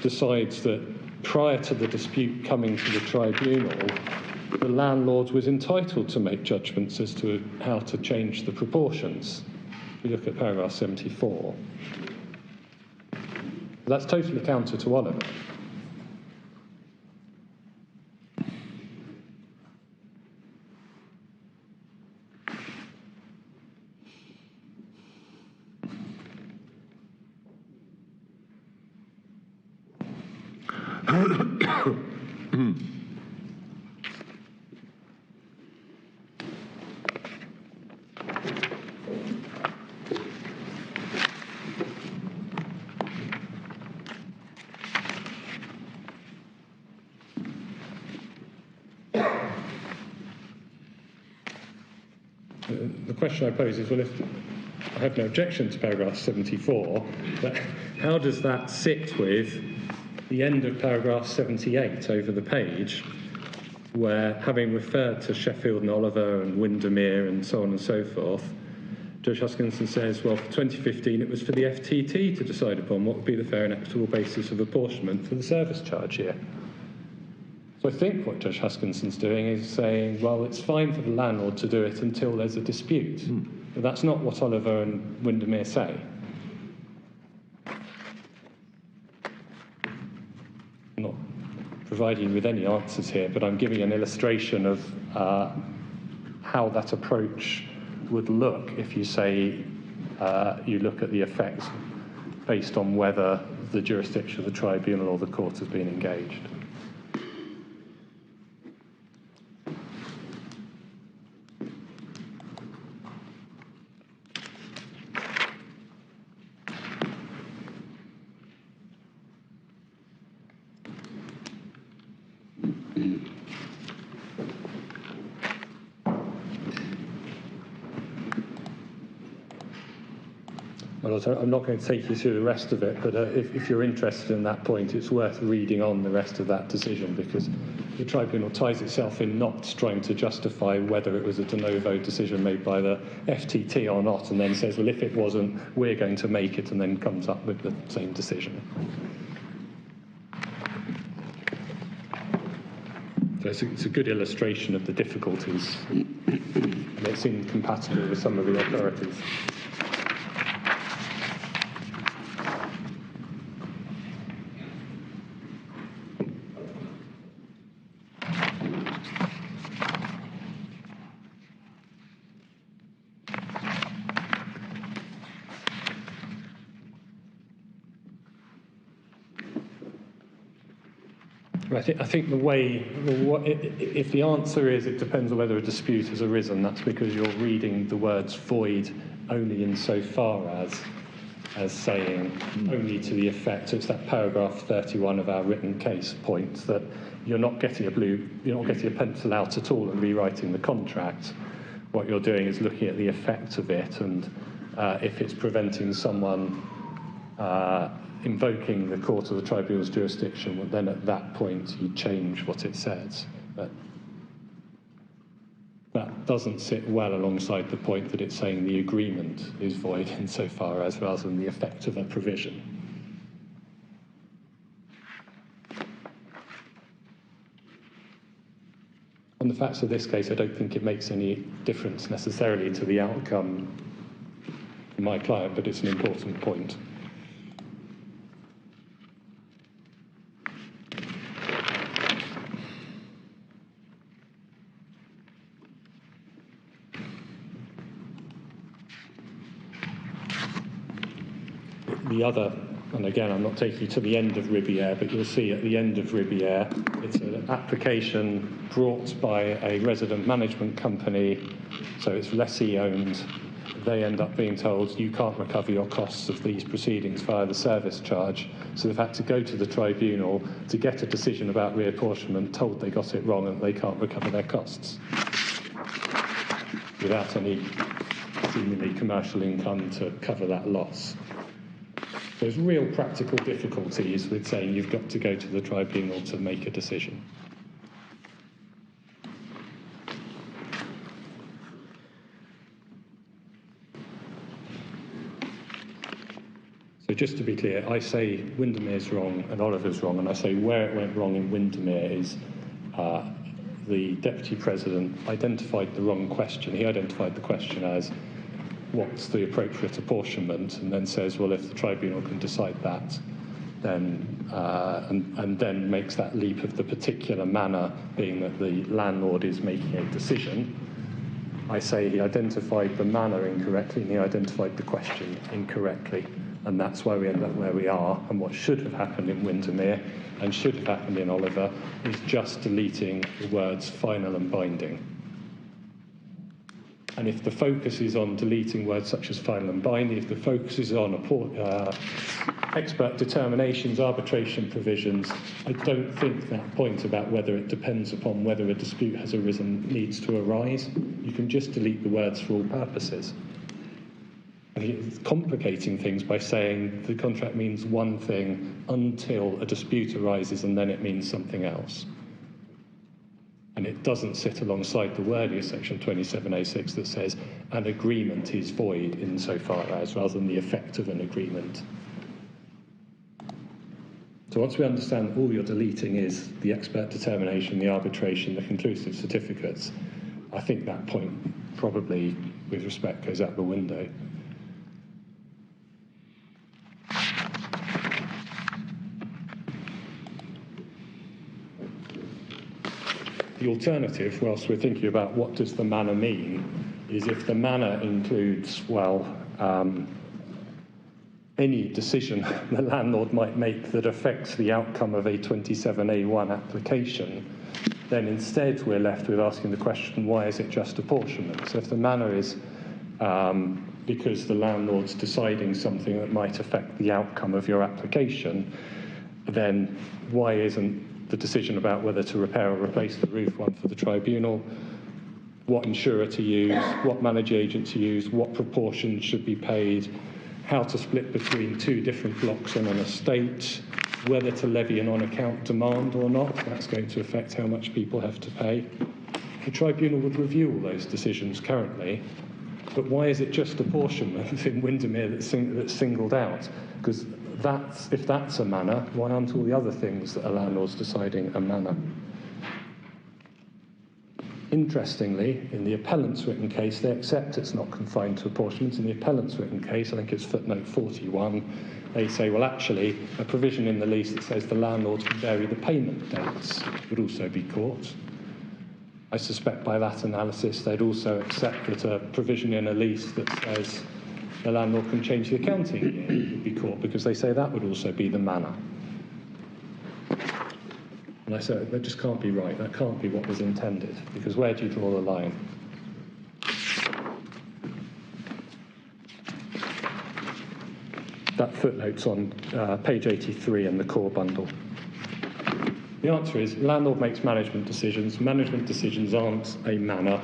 decides that prior to the dispute coming to the tribunal, the landlord was entitled to make judgments as to how to change the proportions. If you look at paragraph 74. That's totally counter to Oliver. The question I pose is, well, I have no objection to paragraph 74, but how does that sit with the end of paragraph 78 over the page, where, having referred to Sheffield and Oliver and Windermere and so on and so forth, Judge Huskinson says, well, for 2015 it was for the FTT to decide upon what would be the fair and equitable basis of apportionment for the service charge year. So I think what Judge Huskinson's doing is saying, well, it's fine for the landlord to do it until there's a dispute. But that's not what Oliver and Windermere say. I'm not providing you with any answers here, but I'm giving an illustration of how that approach would look if you say you look at the effects based on whether the jurisdiction of the tribunal or the court has been engaged. Well, I'm not going to take you through the rest of it, but if you're interested in that point, it's worth reading on the rest of that decision, because the tribunal ties itself in knots trying to justify whether it was a de novo decision made by the FTT or not, and then says, well, if it wasn't, we're going to make it, and then comes up with the same decision. So it's a good illustration of the difficulties, and it's incompatible with some of the authorities. I think the way, if the answer is it depends on whether a dispute has arisen, that's because you're reading the words void only insofar as saying only to the effect. It's that paragraph 31 of our written case point that you're not getting a pencil out at all and rewriting the contract. What you're doing is looking at the effect of it, and if it's preventing someone invoking the court or the tribunal's jurisdiction, well, then at that point you change what it says. But that doesn't sit well alongside the point that it's saying the agreement is void insofar as, rather than the effect of a provision. On the facts of this case, I don't think it makes any difference necessarily to the outcome for my client, but it's an important point. The other, and again, I'm not taking you to the end of Ribiere, but you'll see at the end of Ribiere, it's an application brought by a resident management company, so it's lessee owned. They end up being told you can't recover your costs of these proceedings via the service charge, so they've had to go to the tribunal to get a decision about reapportionment, told they got it wrong and they can't recover their costs without any seemingly commercial income to cover that loss. There's real practical difficulties with saying you've got to go to the tribunal to make a decision. So just to be clear, I say Windermere's wrong and Oliver's wrong, and I say where it went wrong in Windermere is the Deputy President identified the wrong question. He identified the question as what's the appropriate apportionment, and then says, well, if the tribunal can decide that, then and then makes that leap of the particular manner, being that the landlord is making a decision. I say he identified the manner incorrectly and he identified the question incorrectly, and that's why we end up where we are. And what should have happened in Windermere and should have happened in Oliver is just deleting the words final and binding. And if the focus is on deleting words such as final and binding, if the focus is on expert determinations, arbitration provisions, I don't think that point about whether it depends upon whether a dispute has arisen needs to arise. You can just delete the words for all purposes. I think it's complicating things by saying the contract means one thing until a dispute arises and then it means something else. And it doesn't sit alongside the wording of section 27A6 that says an agreement is void insofar as, rather than the effect of an agreement. So once we understand that all you're deleting is the expert determination, the arbitration, the conclusive certificates, I think that point probably, with respect, goes out the window. The alternative, whilst we're thinking about what does the manner mean, is if the manner includes, well, any decision the landlord might make that affects the outcome of a 27A1 application, then instead we're left with asking the question, why is it just apportionment? So if the manner is because the landlord's deciding something that might affect the outcome of your application, then why isn't the decision about whether to repair or replace the roof one for the tribunal, what insurer to use, what managing agent to use, what proportion should be paid, how to split between two different blocks on an estate, whether to levy an on-account demand or not, that's going to affect how much people have to pay. The tribunal would review all those decisions currently, but why is it just apportionment in Windermere that's singled out? Because if that's a manner, why aren't all the other things that a landlord's deciding a manner? Interestingly, in the appellant's written case, they accept it's not confined to apportionment. In the appellant's written case, I think it's footnote 41, they say, well, actually, a provision in the lease that says the landlord can vary the payment dates would also be caught. I suspect by that analysis, they'd also accept that a provision in a lease that says the landlord can change the accounting year would be caught, because they say that would also be the manner. And I say, that just can't be right. That can't be what was intended, because where do you draw the line? That footnote's on page 83 in the core bundle. The answer is, landlord makes management decisions. Management decisions aren't a manner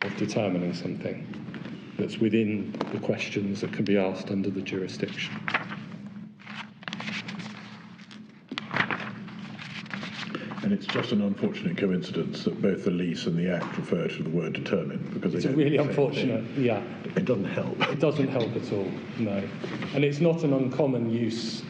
of determining something that's within the questions that can be asked under the jurisdiction. And it's just an unfortunate coincidence that both the lease and the Act refer to the word determine, because it's really unfortunate, yeah. It doesn't help. It doesn't help at all, no. And it's not an uncommon use.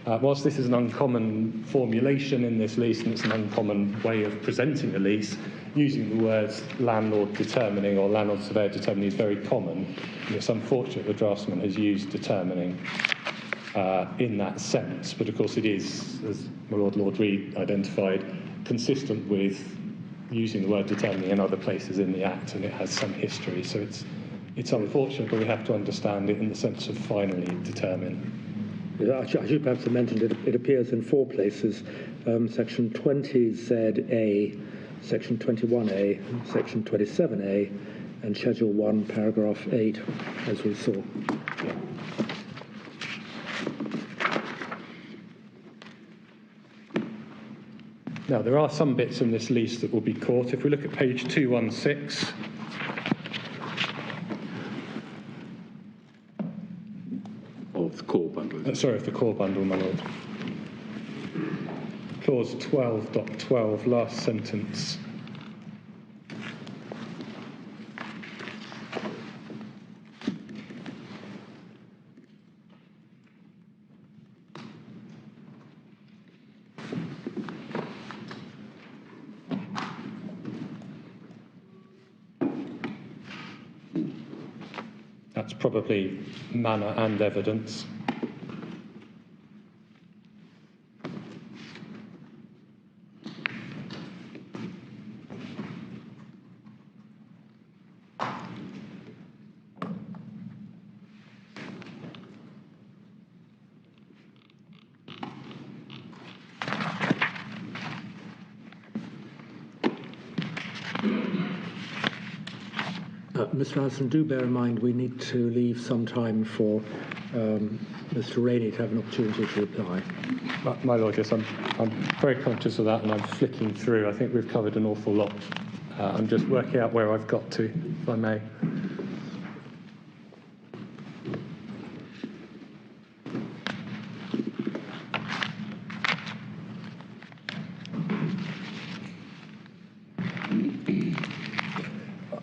Whilst this is an uncommon formulation in this lease, and it's an uncommon way of presenting a lease, using the words landlord determining or landlord surveyor determining is very common. And it's unfortunate the draftsman has used determining in that sense, but of course it is, as my Lord Reed identified, consistent with using the word determining in other places in the Act, and it has some history. So it's unfortunate, but we have to understand it in the sense of finally determine. I should perhaps have mentioned it appears in four places: section 20ZA, section 21A, section 27A, and Schedule 1, paragraph 8, as we saw. Now, there are some bits in this lease that will be caught. If we look at page 216, of the core bundle. Sorry, of the core bundle, my lord. Clause 12.12, last sentence. That's probably manner and evidence. Mr. Anderson, do bear in mind we need to leave some time for Mr. Rainey to have an opportunity to reply. My Lord, yes, I'm very conscious of that, and I'm flicking through. I think we've covered an awful lot I'm just working out where I've got to, if I may.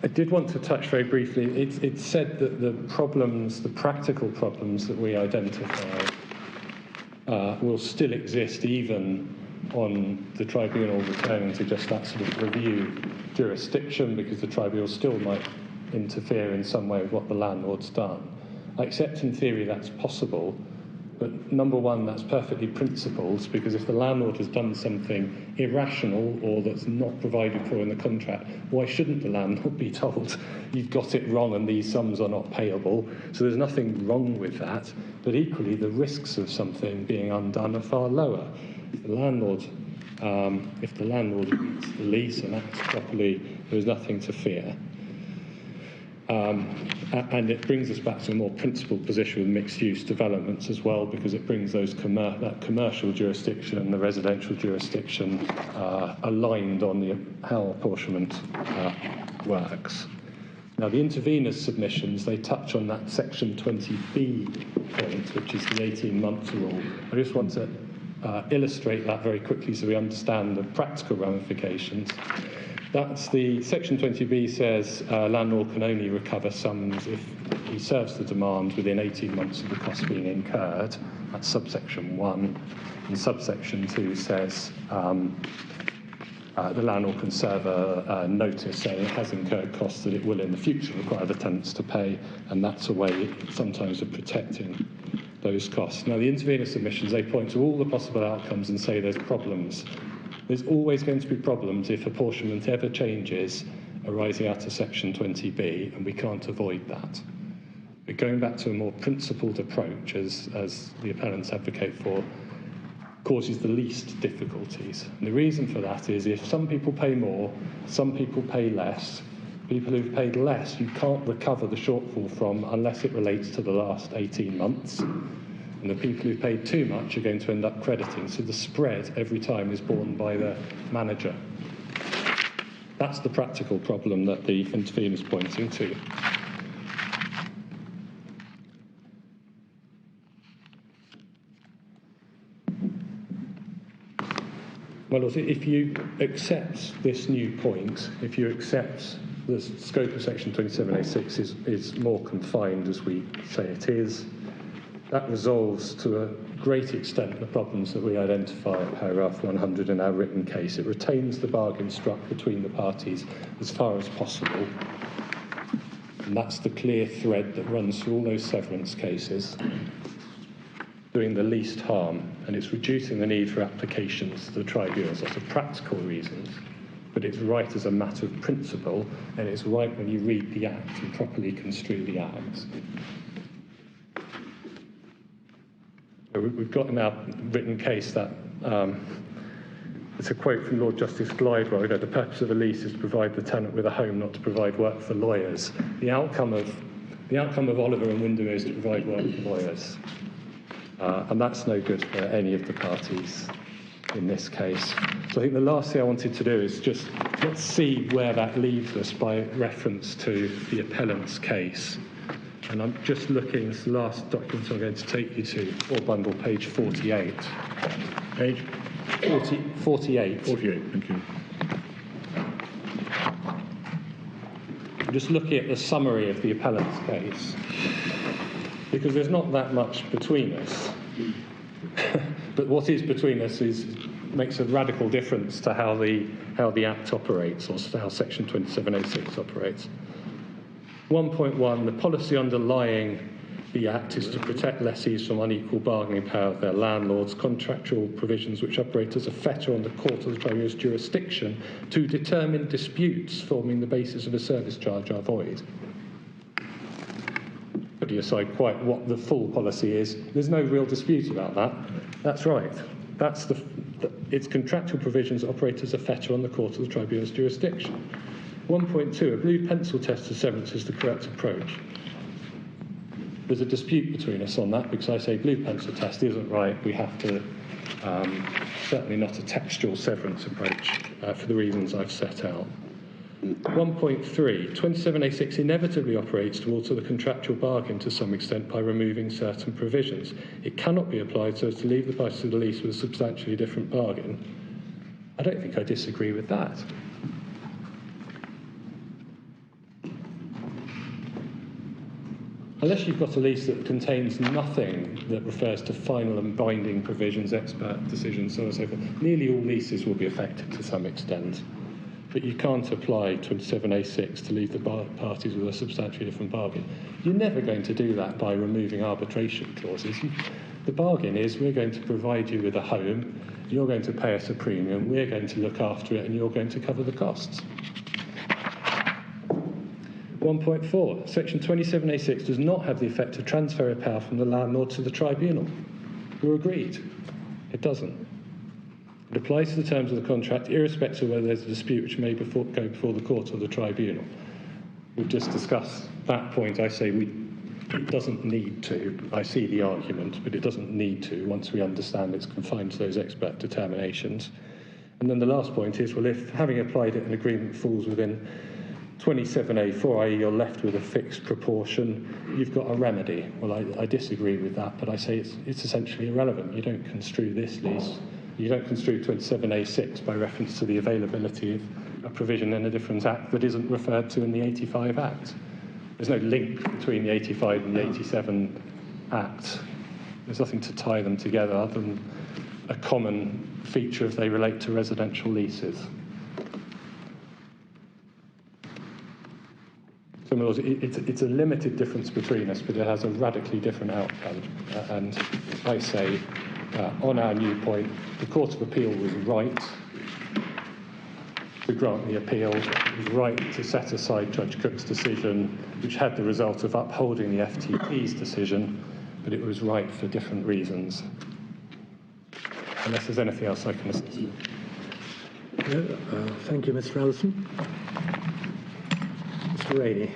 I did want to touch very briefly. It's said that the problems, the practical problems that we identify will still exist even on the tribunal returning to just that sort of review jurisdiction, because the tribunal still might interfere in some way with what the landlord's done. I accept in theory that's possible, but number one, that's perfectly principled, because if the landlord has done something irrational or that's not provided for in the contract, why shouldn't the landlord be told, you've got it wrong and these sums are not payable? So there's nothing wrong with that, but equally the risks of something being undone are far lower. If the landlord reads the lease and acts properly, there's nothing to fear. And it brings us back to a more principled position with mixed-use developments as well, because it brings those that commercial jurisdiction and the residential jurisdiction aligned on how apportionment works. Now, the interveners' submissions, they touch on that Section 20B point, which is the 18-month rule. I just want to illustrate that very quickly so we understand the practical ramifications. That's the Section 20B says landlord can only recover sums if he serves the demand within 18 months of the cost being incurred. That's subsection 1. And subsection 2 says the landlord can serve a notice saying it has incurred costs that it will in the future require the tenants to pay, and that's a way sometimes of protecting those costs. Now, the intervener submissions, they point to all the possible outcomes and say there's problems. There's always going to be problems if apportionment ever changes arising out of Section 20B, and we can't avoid that. But going back to a more principled approach, as the appellants advocate for, causes the least difficulties. And the reason for that is if some people pay more, some people pay less, people who've paid less you can't recover the shortfall from unless it relates to the last 18 months. And the people who paid too much are going to end up crediting. So the spread every time is borne by the manager. That's the practical problem that the intervener is pointing to. Well, if you accept this new point, if you accept the scope of Section 27A6 is more confined, as we say it is, that resolves to a great extent the problems that we identify at paragraph 100 in our written case. It retains the bargain struck between the parties as far as possible. And that's the clear thread that runs through all those severance cases, doing the least harm, and it's reducing the need for applications to the tribunals. That's for practical reasons, but it's right as a matter of principle, and it's right when you read the Act and properly construe the Act. We've got in our written case that it's a quote from Lord Justice Glidewell, the purpose of a lease is to provide the tenant with a home, not to provide work for lawyers. The outcome of Oliver and Windermere is to provide work for lawyers. And that's no good for any of the parties in this case. So I think the last thing I wanted to do is just let's see where that leaves us by reference to the appellant's case. And I'm just looking, it's the last document I'm going to take you to, or bundle, page 48. Page? 48. 48, thank you. I'm just looking at the summary of the appellant's case, because there's not that much between us. But what is between us makes a radical difference to how the Act operates, or how Section 27A6 operates. 1.1, the policy underlying the Act is to protect lessees from unequal bargaining power of their landlords. Contractual provisions which operate as a fetter on the court or the tribunal's jurisdiction to determine disputes forming the basis of a service charge are void. Putting aside quite what the full policy is, there's no real dispute about that. That's right. It's contractual provisions that operate as a fetter on the court or the tribunal's jurisdiction. 1.2, a blue pencil test of severance is the correct approach. There's a dispute between us on that because I say blue pencil test isn't right. We have to, certainly not a textual severance approach for the reasons I've set out. 1.3, 27A6 inevitably operates to alter the contractual bargain to some extent by removing certain provisions. It cannot be applied so as to leave the parties of the lease with a substantially different bargain. I don't think I disagree with that. Unless you've got a lease that contains nothing that refers to final and binding provisions, expert decisions, so on and so forth, nearly all leases will be affected to some extent. But you can't apply 27A6 to leave the parties with a substantially different bargain. You're never going to do that by removing arbitration clauses. The bargain is we're going to provide you with a home, you're going to pay us a premium, we're going to look after it, and you're going to cover the costs. 1.4, Section 27A6 does not have the effect of transfer of power from the landlord to the tribunal. We're agreed. It doesn't. It applies to the terms of the contract, irrespective of whether there's a dispute which may go before the court or the tribunal. We've just discussed that point. I say it doesn't need to. I see the argument, but it doesn't need to once we understand it's confined to those expert determinations. And then the last point is, well, if having applied it, an agreement falls within 27A4, i.e. you're left with a fixed proportion, you've got a remedy. Well, I disagree with that, but I say it's essentially irrelevant. You don't construe this lease. You don't construe 27A6 by reference to the availability of a provision in a different act that isn't referred to in the 85 Act. There's no link between the 85 and the 87 Act. There's nothing to tie them together other than a common feature if they relate to residential leases. So in other words, it's a limited difference between us, but it has a radically different outcome. And I say, on our new point, the Court of Appeal was right to grant the appeal. It was right to set aside Judge Cook's decision, which had the result of upholding the FTP's decision, but it was right for different reasons. Unless there's anything else I can assist with. Thank you, Mr. Allison. Mr. Rainey.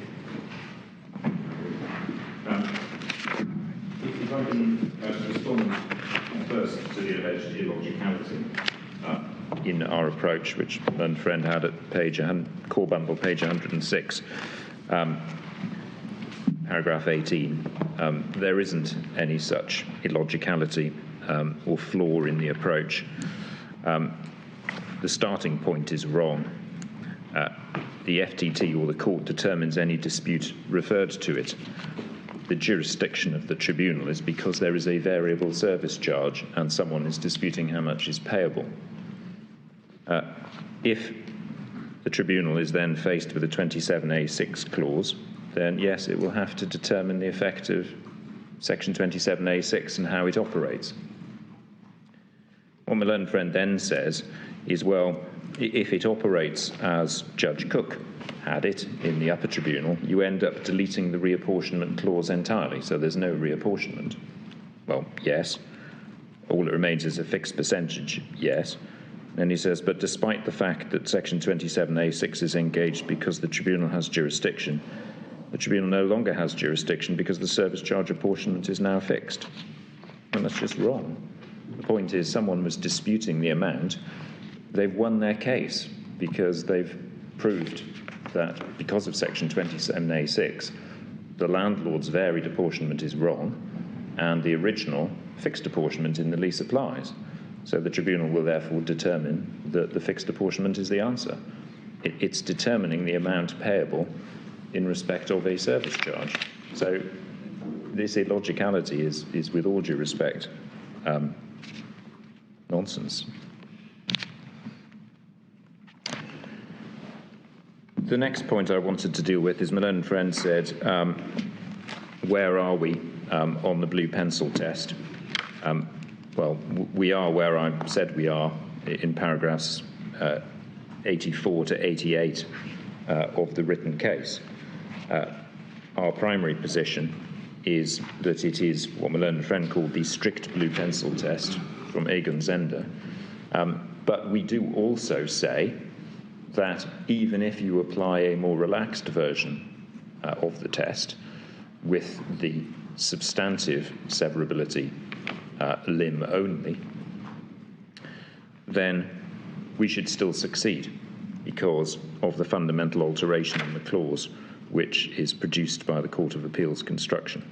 If I can respond first to the alleged illogicality in our approach, which my friend had at core bundle page 106, paragraph 18. There isn't any such illogicality or flaw in the approach. The starting point is wrong. The FTT or the court determines any dispute referred to it. The jurisdiction of the tribunal is because there is a variable service charge and someone is disputing how much is payable. If the tribunal is then faced with a 27A6 clause, then yes, it will have to determine the effect of Section 27A6 and how it operates. What my learned friend then says is, well, if it operates as Judge Cook had it in the upper tribunal, you end up deleting the reapportionment clause entirely, so there's no reapportionment. Well, yes. All that remains is a fixed percentage, yes. And he says, but despite the fact that Section 27A6 is engaged because the tribunal has jurisdiction, the tribunal no longer has jurisdiction because the service charge apportionment is now fixed. And that's just wrong. The point is, someone was disputing the amount. They've won their case because they've proved that because of Section 27A6, the landlord's varied apportionment is wrong and the original fixed apportionment in the lease applies. So the tribunal will therefore determine that the fixed apportionment is the answer. It's determining the amount payable in respect of a service charge. So this illogicality is with all due respect, nonsense. The next point I wanted to deal with is my learned friend said, where are we on the blue pencil test? Well, we are where I said we are in paragraphs 84 to 88 of the written case. Our primary position is that it is what my learned friend called the strict blue pencil test from Egon Zender. But we do also say that even if you apply a more relaxed version of the test with the substantive severability limb only, then we should still succeed. because of the fundamental alteration in the clause which is produced by the Court of Appeal's construction.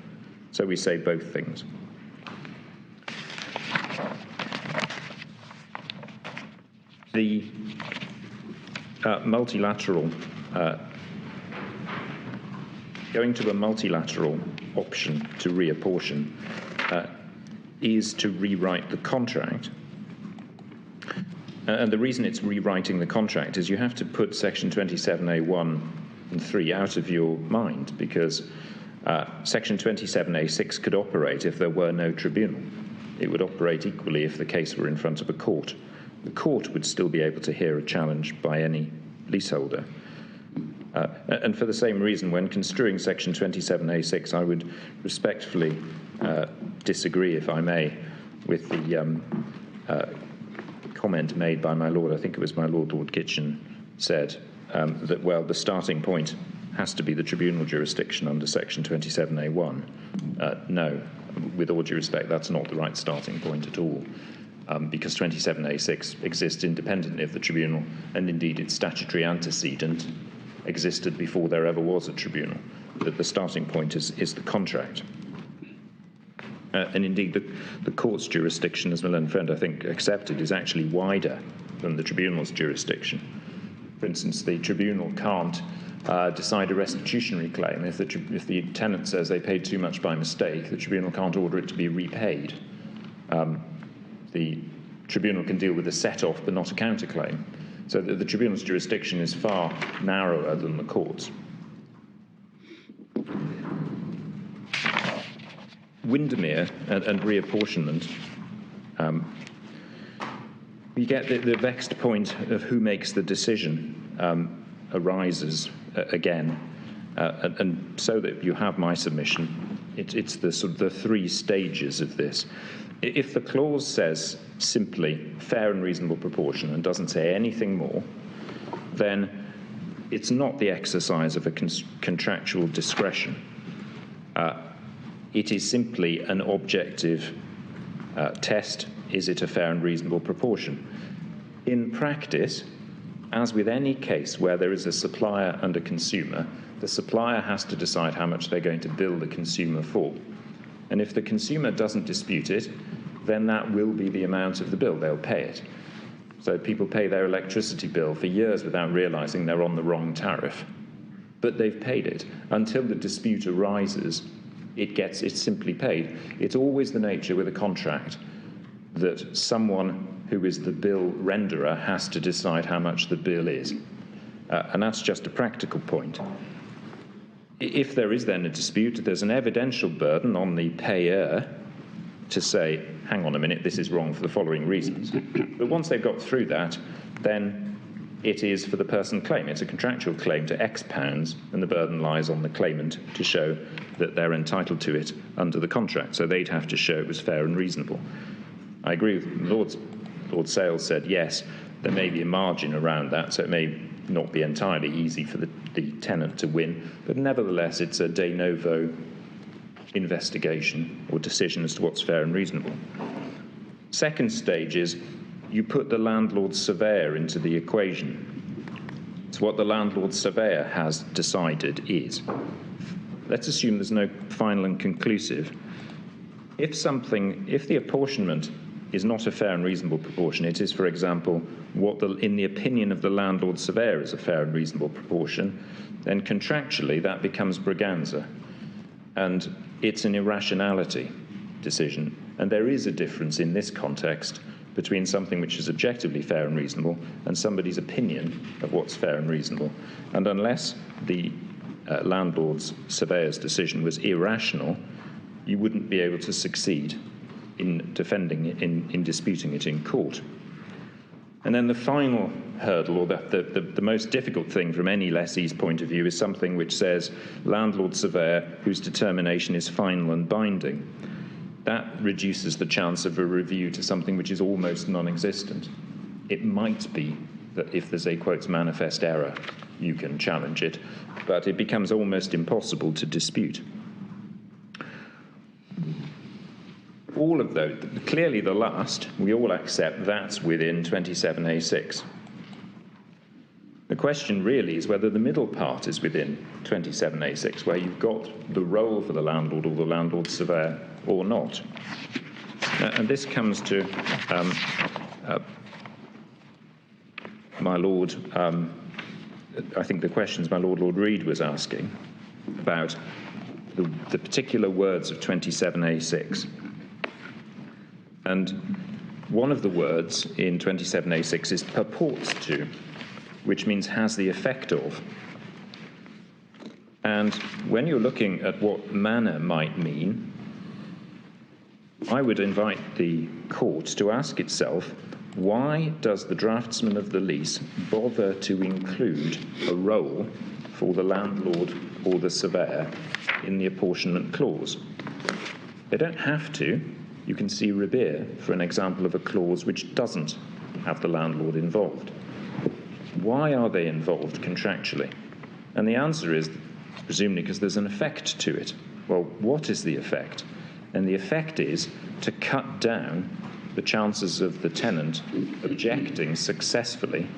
So we say both things. The multilateral, going to a multilateral option to reapportion is to rewrite the contract. And the reason it's rewriting the contract is you have to put Section 27A1 and 3 out of your mind, because Section 27A6 could operate if there were no tribunal. It would operate equally if the case were in front of a court. The court would still be able to hear a challenge by any leaseholder. And for the same reason, when construing Section 27A6, I would respectfully disagree, if I may, with the comment made by my Lord, I think it was my Lord Kitchen, said that, well, the starting point has to be the tribunal jurisdiction under Section 27A1. No, with all due respect, that's not the right starting point at all, because 27A6 exists independently of the tribunal, and indeed its statutory antecedent existed before there ever was a tribunal. That the starting point is the contract. And indeed, the court's jurisdiction, as my learned friend, I think, accepted, is actually wider than the tribunal's jurisdiction. For instance, the tribunal can't decide a restitutionary claim. If the tenant says they paid too much by mistake, the tribunal can't order it to be repaid. The tribunal can deal with a set-off but not a counterclaim. So the tribunal's jurisdiction is far narrower than the court's. Windermere and reapportionment, you get the vexed point of who makes the decision arises again, and so that you have my submission, it's the sort of the 3 stages of this. If the clause says simply fair and reasonable proportion and doesn't say anything more, then it's not the exercise of a contractual discretion. It is simply an objective test. Is it a fair and reasonable proportion? In practice, as with any case where there is a supplier and a consumer, the supplier has to decide how much they're going to bill the consumer for. And if the consumer doesn't dispute it, then that will be the amount of the bill. They'll pay it. So people pay their electricity bill for years without realizing they're on the wrong tariff. But they've paid it. Until the dispute arises, it's simply paid. It's always the nature with a contract that someone who is the bill renderer has to decide how much the bill is. And that's just a practical point. If there is then a dispute, there's an evidential burden on the payer to say, hang on a minute, this is wrong for the following reasons. But once they've got through that, then it is for the person claim. It's a contractual claim to X pounds, and the burden lies on the claimant to show that they're entitled to it under the contract. So they'd have to show it was fair and reasonable. I agree with Lord Sales said, yes, there may be a margin around that, so it may not be entirely easy for the tenant to win, but nevertheless it's a de novo investigation or decision as to what's fair and reasonable. Second stage is you put the landlord surveyor into the equation. So what the landlord surveyor has decided is, let's assume there's no final and conclusive. If the apportionment is not a fair and reasonable proportion, it is, for example, in the opinion of the landlord surveyor is a fair and reasonable proportion, then contractually that becomes Braganza. And it's an irrationality decision. And there is a difference in this context between something which is objectively fair and reasonable and somebody's opinion of what's fair and reasonable. And unless the landlord's surveyor's decision was irrational, you wouldn't be able to succeed in defending it, in disputing it in court. And then the final hurdle, or the most difficult thing from any lessee's point of view, is something which says landlord surveyor whose determination is final and binding. That reduces the chance of a review to something which is almost non-existent. It might be that if there's a, quotes, manifest error, you can challenge it, but it becomes almost impossible to dispute. All of those, clearly the last, we all accept that's within 27A6. question really is whether the middle part is within 27A6, where you've got the role for the landlord or the landlord surveyor or not. And this comes to my Lord, I think the questions my Lord Reid was asking about the particular words of 27A6. And one of the words in 27A6 is purports to, which means has the effect of. And when you're looking at what manner might mean, I would invite the court to ask itself, why does the draftsman of the lease bother to include a role for the landlord or the surveyor in the apportionment clause? They don't have to. You can see Revere for an example of a clause which doesn't have the landlord involved. Why are they involved contractually? And the answer is, presumably, because there's an effect to it. Well, what is the effect? And the effect is to cut down the chances of the tenant objecting successfully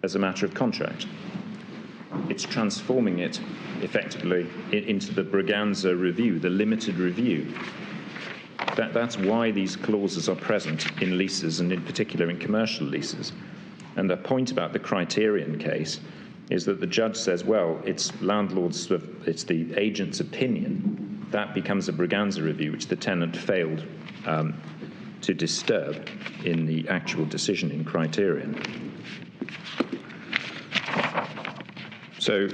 as a matter of contract. It's transforming it effectively into the Braganza review, the limited review. That's why these clauses are present in leases, and in particular in commercial leases. And the point about the Criterion case is that the judge says, well, it's it's the agent's opinion. That becomes a Braganza review, which the tenant failed to disturb in the actual decision in Criterion. So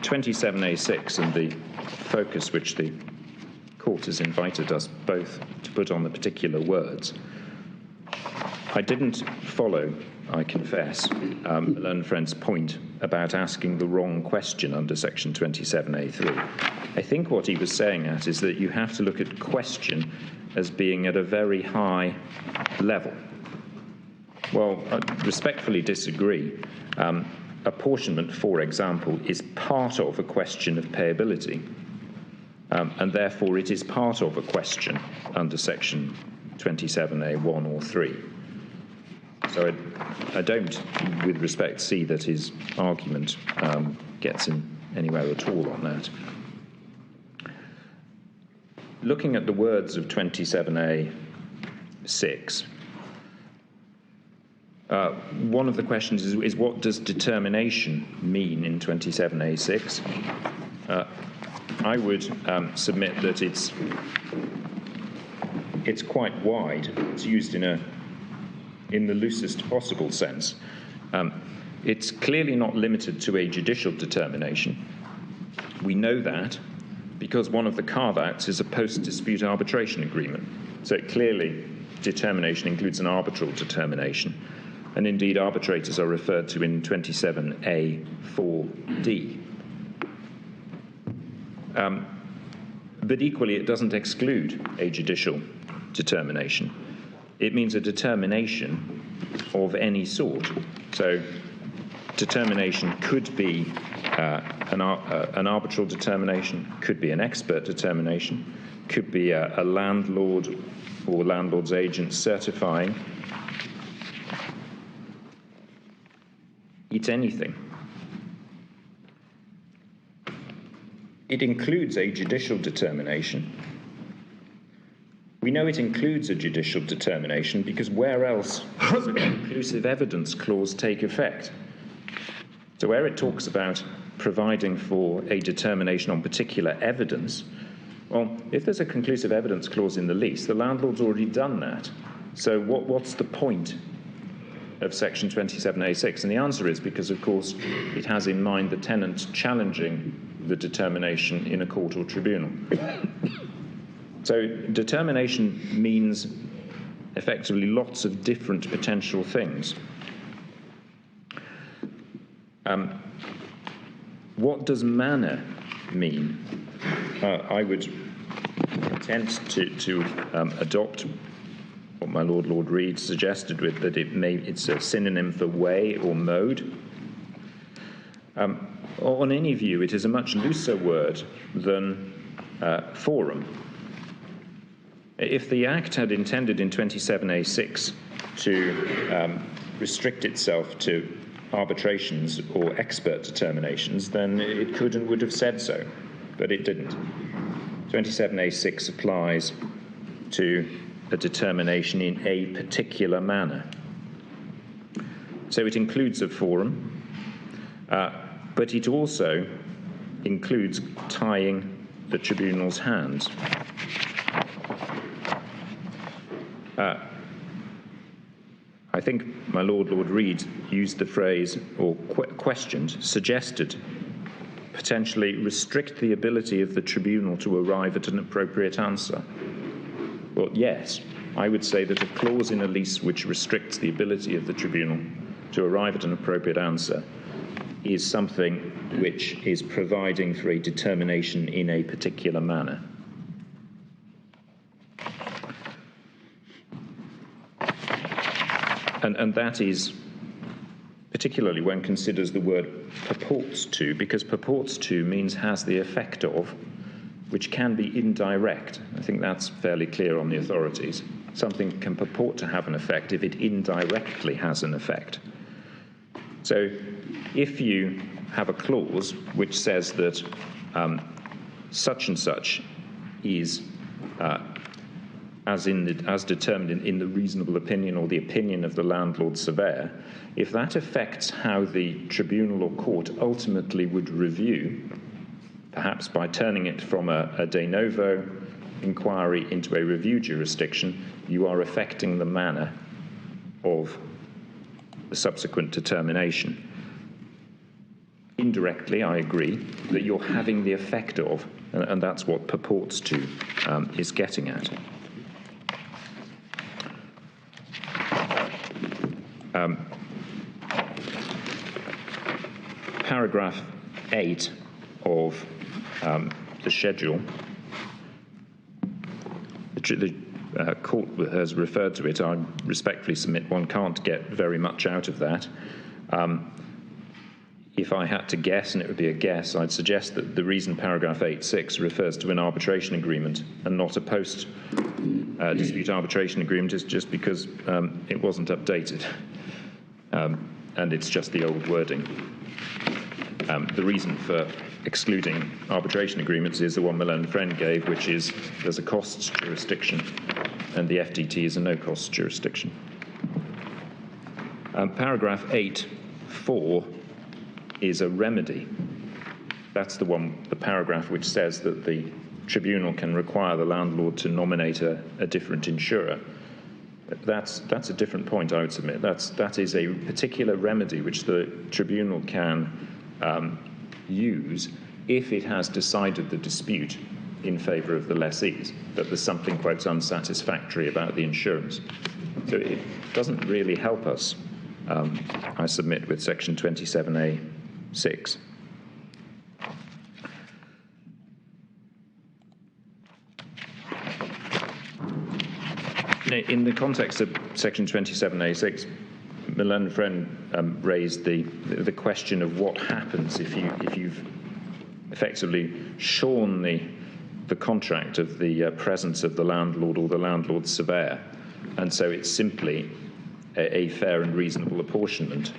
27A6 and the focus which the court has invited us both to put on the particular words. I didn't follow, I confess, a learned friend's point about asking the wrong question under section 27A3. I think what he was saying at is that you have to look at question as being at a very high level. Well, I respectfully disagree. Apportionment, for example, is part of a question of payability, and therefore it is part of a question under section 27A1 or 3. So I don't, with respect, see that his argument gets him anywhere at all on that. Looking at the words of 27A6, one of the questions is what does determination mean in 27A6? I would submit that it's quite wide. It's used in the loosest possible sense. It's clearly not limited to a judicial determination. We know that because one of the carve-outs is a post-dispute arbitration agreement. So clearly, determination includes an arbitral determination. And indeed, arbitrators are referred to in 27A4D. But equally, it doesn't exclude a judicial determination. It means a determination of any sort. So determination could be an arbitral determination, could be an expert determination, could be a landlord or landlord's agent certifying. It's anything. It includes a judicial determination. We know it includes a judicial determination because where else does a conclusive evidence clause take effect? So where it talks about providing for a determination on particular evidence, well, if there's a conclusive evidence clause in the lease, the landlord's already done that. So what's the point of section 27A6? And the answer is because, of course, it has in mind the tenant challenging the determination in a court or tribunal. So determination means effectively lots of different potential things. What does manner mean? I would attempt to adopt what my Lord Reid suggested, with that it's a synonym for way or mode. On any view, it is a much looser word than forum. If the Act had intended in 27A6 to restrict itself to arbitrations or expert determinations, then it could and would have said so, but it didn't. 27A6 applies to a determination in a particular manner. So it includes a forum, but it also includes tying the tribunal's hands. I think my Lord Reid used the phrase, or suggested, potentially restrict the ability of the tribunal to arrive at an appropriate answer. Well, yes, I would say that a clause in a lease which restricts the ability of the tribunal to arrive at an appropriate answer is something which is providing for a determination in a particular manner. And that is particularly when considers the word purports to, because purports to means has the effect of, which can be indirect. I think that's fairly clear on the authorities. Something can purport to have an effect if it indirectly has an effect. So if you have a clause which says that such and such is as determined in the reasonable opinion or the opinion of the landlord surveyor, if that affects how the tribunal or court ultimately would review, perhaps by turning it from a de novo inquiry into a review jurisdiction, you are affecting the manner of the subsequent determination. Indirectly, I agree that you're having the effect of, and that's what purports to is getting at. Paragraph 8 of the schedule, the court has referred to it. I respectfully submit one can't get very much out of that. If I had to guess, and it would be a guess, I'd suggest that the reason paragraph 8.6 refers to an arbitration agreement and not a post-dispute arbitration agreement is just because it wasn't updated. And it's just the old wording. The reason for excluding arbitration agreements is the one Malone Friend gave, which is there's a costs jurisdiction and the FTT is a no-costs jurisdiction. Paragraph 8.4 is a remedy. That's the paragraph which says that the tribunal can require the landlord to nominate a different insurer. That's a different point, I would submit. That is a particular remedy which the tribunal can use if it has decided the dispute in favour of the lessees, that there's something, quote, unsatisfactory about the insurance. So it doesn't really help us, I submit, with section 27A6. In the context of section 27A6, Malone Friend raised the question of what happens if you've effectively shorn the contract of the presence of the landlord or the landlord's surveyor, and so it's simply a fair and reasonable apportionment.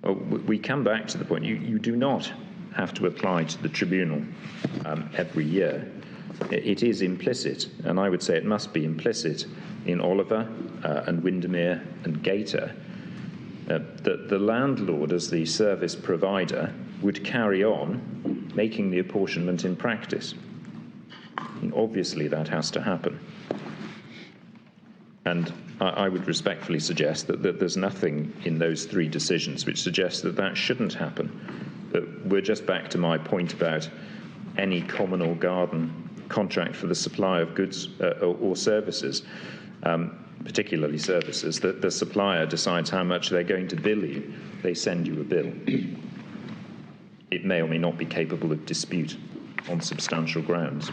Well, we come back to the point, you do not have to apply to the tribunal every year. It is implicit, and I would say it must be implicit in Oliver and Windermere and Gator, that the landlord as the service provider would carry on making the apportionment in practice. And obviously that has to happen. And I would respectfully suggest that there's nothing in those three decisions which suggests that shouldn't happen. But we're just back to my point about any common or garden contract for the supply of goods or services, particularly services, that the supplier decides how much they're going to bill you. They send you a bill. It may or may not be capable of dispute on substantial grounds.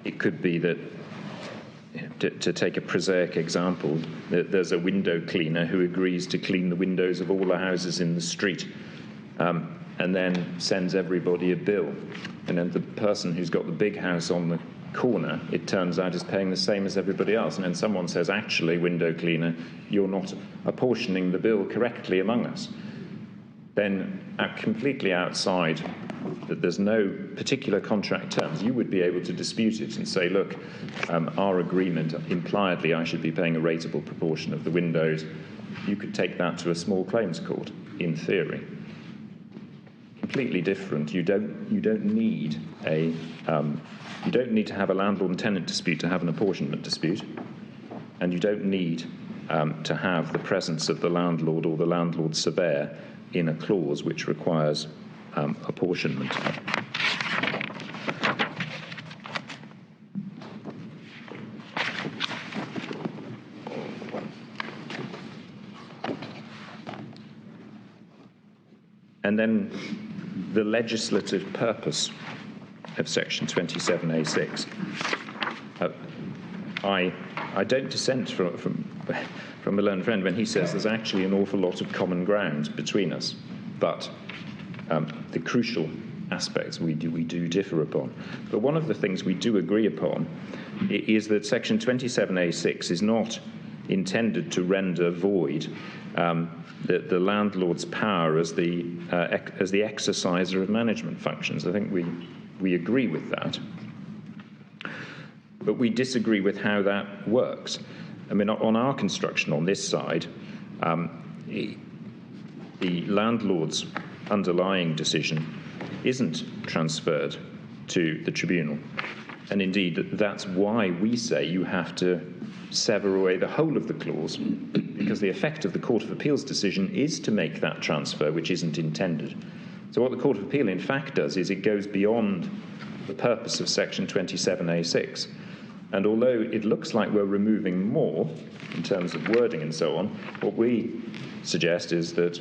It could be that, to take a prosaic example, that there's a window cleaner who agrees to clean the windows of all the houses in the street. and then sends everybody a bill. And then the person who's got the big house on the corner, it turns out, is paying the same as everybody else. And then someone says, actually, window cleaner, you're not apportioning the bill correctly among us. Then, completely outside, that there's no particular contract terms, you would be able to dispute it and say, look, our agreement, impliedly I should be paying a rateable proportion of the windows. You could take that to a small claims court, in theory. Completely different. You don't need to have a landlord and tenant dispute to have an apportionment dispute, and you don't need to have the presence of the landlord or the landlord surveyor in a clause which requires apportionment. And then the legislative purpose of Section 27A6. I don't dissent from a learned friend when he says there's actually an awful lot of common ground between us, but the crucial aspects we do differ upon. But one of the things we do agree upon is that Section 27A6 is not intended to render void the landlord's power as the exerciser of management functions. I think we agree with that. But we disagree with how that works. I mean, on our construction on this side, the landlord's underlying decision isn't transferred to the tribunal. And indeed, that's why we say you have to sever away the whole of the clause, because the effect of the Court of Appeal's decision is to make that transfer, which isn't intended. So what the Court of Appeal, in fact, does is it goes beyond the purpose of Section 27A6. And although it looks like we're removing more in terms of wording and so on, what we suggest is that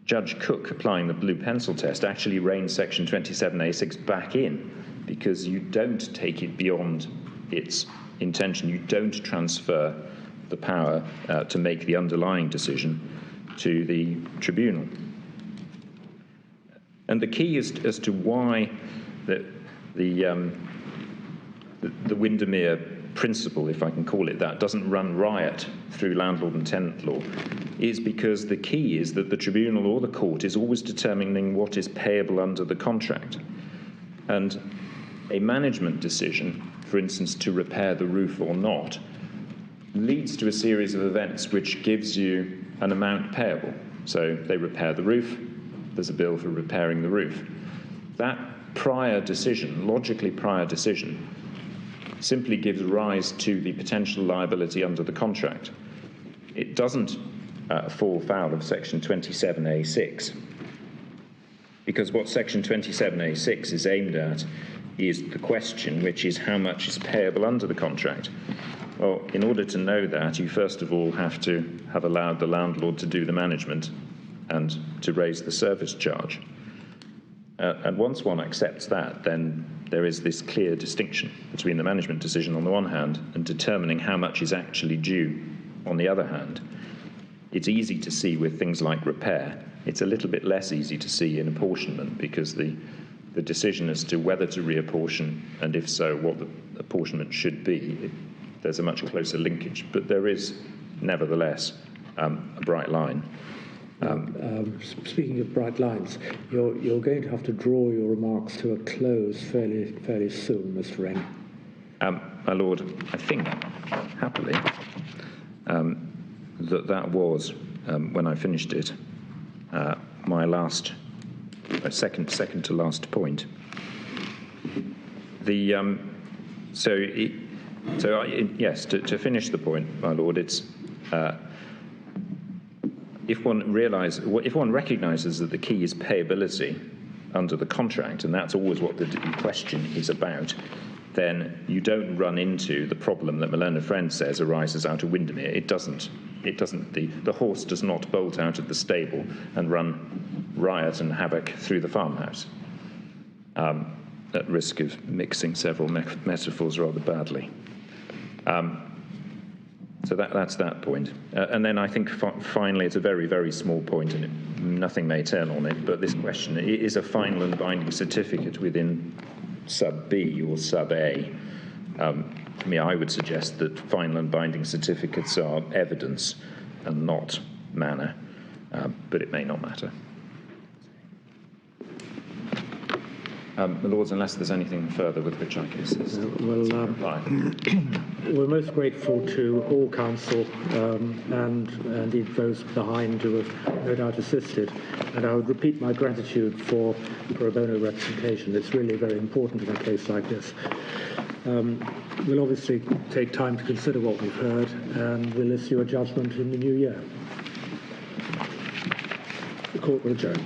Judge Cook, applying the blue pencil test, actually reins Section 27A6 back in, because you don't take it beyond its intention. You don't transfer the power to make the underlying decision to the tribunal. And the key is as to why the Windermere principle, if I can call it that, doesn't run riot through landlord and tenant law, is because the key is that the tribunal or the court is always determining what is payable under the contract. And a management decision, for instance, to repair the roof or not, leads to a series of events which gives you an amount payable. So they repair the roof, there's a bill for repairing the roof. That prior decision, logically prior decision, simply gives rise to the potential liability under the contract. It doesn't fall foul of Section 27A6, because what Section 27A6 is aimed at is the question, which is how much is payable under the contract. Well, in order to know that, you first of all have to have allowed the landlord to do the management and to raise the service charge. And once one accepts that, then there is this clear distinction between the management decision on the one hand and determining how much is actually due on the other hand. It's easy to see with things like repair. It's a little bit less easy to see in apportionment, because the decision as to whether to reapportion, and if so, what the apportionment should be, there's a much closer linkage. But there is, nevertheless, a bright line. Speaking of bright lines, you're going to have to draw your remarks to a close fairly soon, Mr. Wren. My Lord, I think, happily, that was, when I finished it, my last, second to last point. Yes, to finish the point, my Lord, it's if one recognises that the key is payability under the contract, and that's always what the question is about, then you don't run into the problem that my learned friend says arises out of Windermere. It doesn't. The horse does not bolt out of the stable and run riot and havoc through the farmhouse, at risk of mixing several metaphors rather badly. So that's that point. And then I think finally, it's a very, very small point, and nothing may tell on it, but this question, is a final and binding certificate within sub B or sub A? I would suggest that final and binding certificates are evidence and not manner, but it may not matter. The Lords, unless there's anything further with which I can assist. We're most grateful to all counsel and indeed those behind who have no doubt assisted. And I would repeat my gratitude for pro bono representation. It's really very important in a case like this. We'll obviously take time to consider what we've heard, and we'll issue a judgment in the new year. The court will adjourn.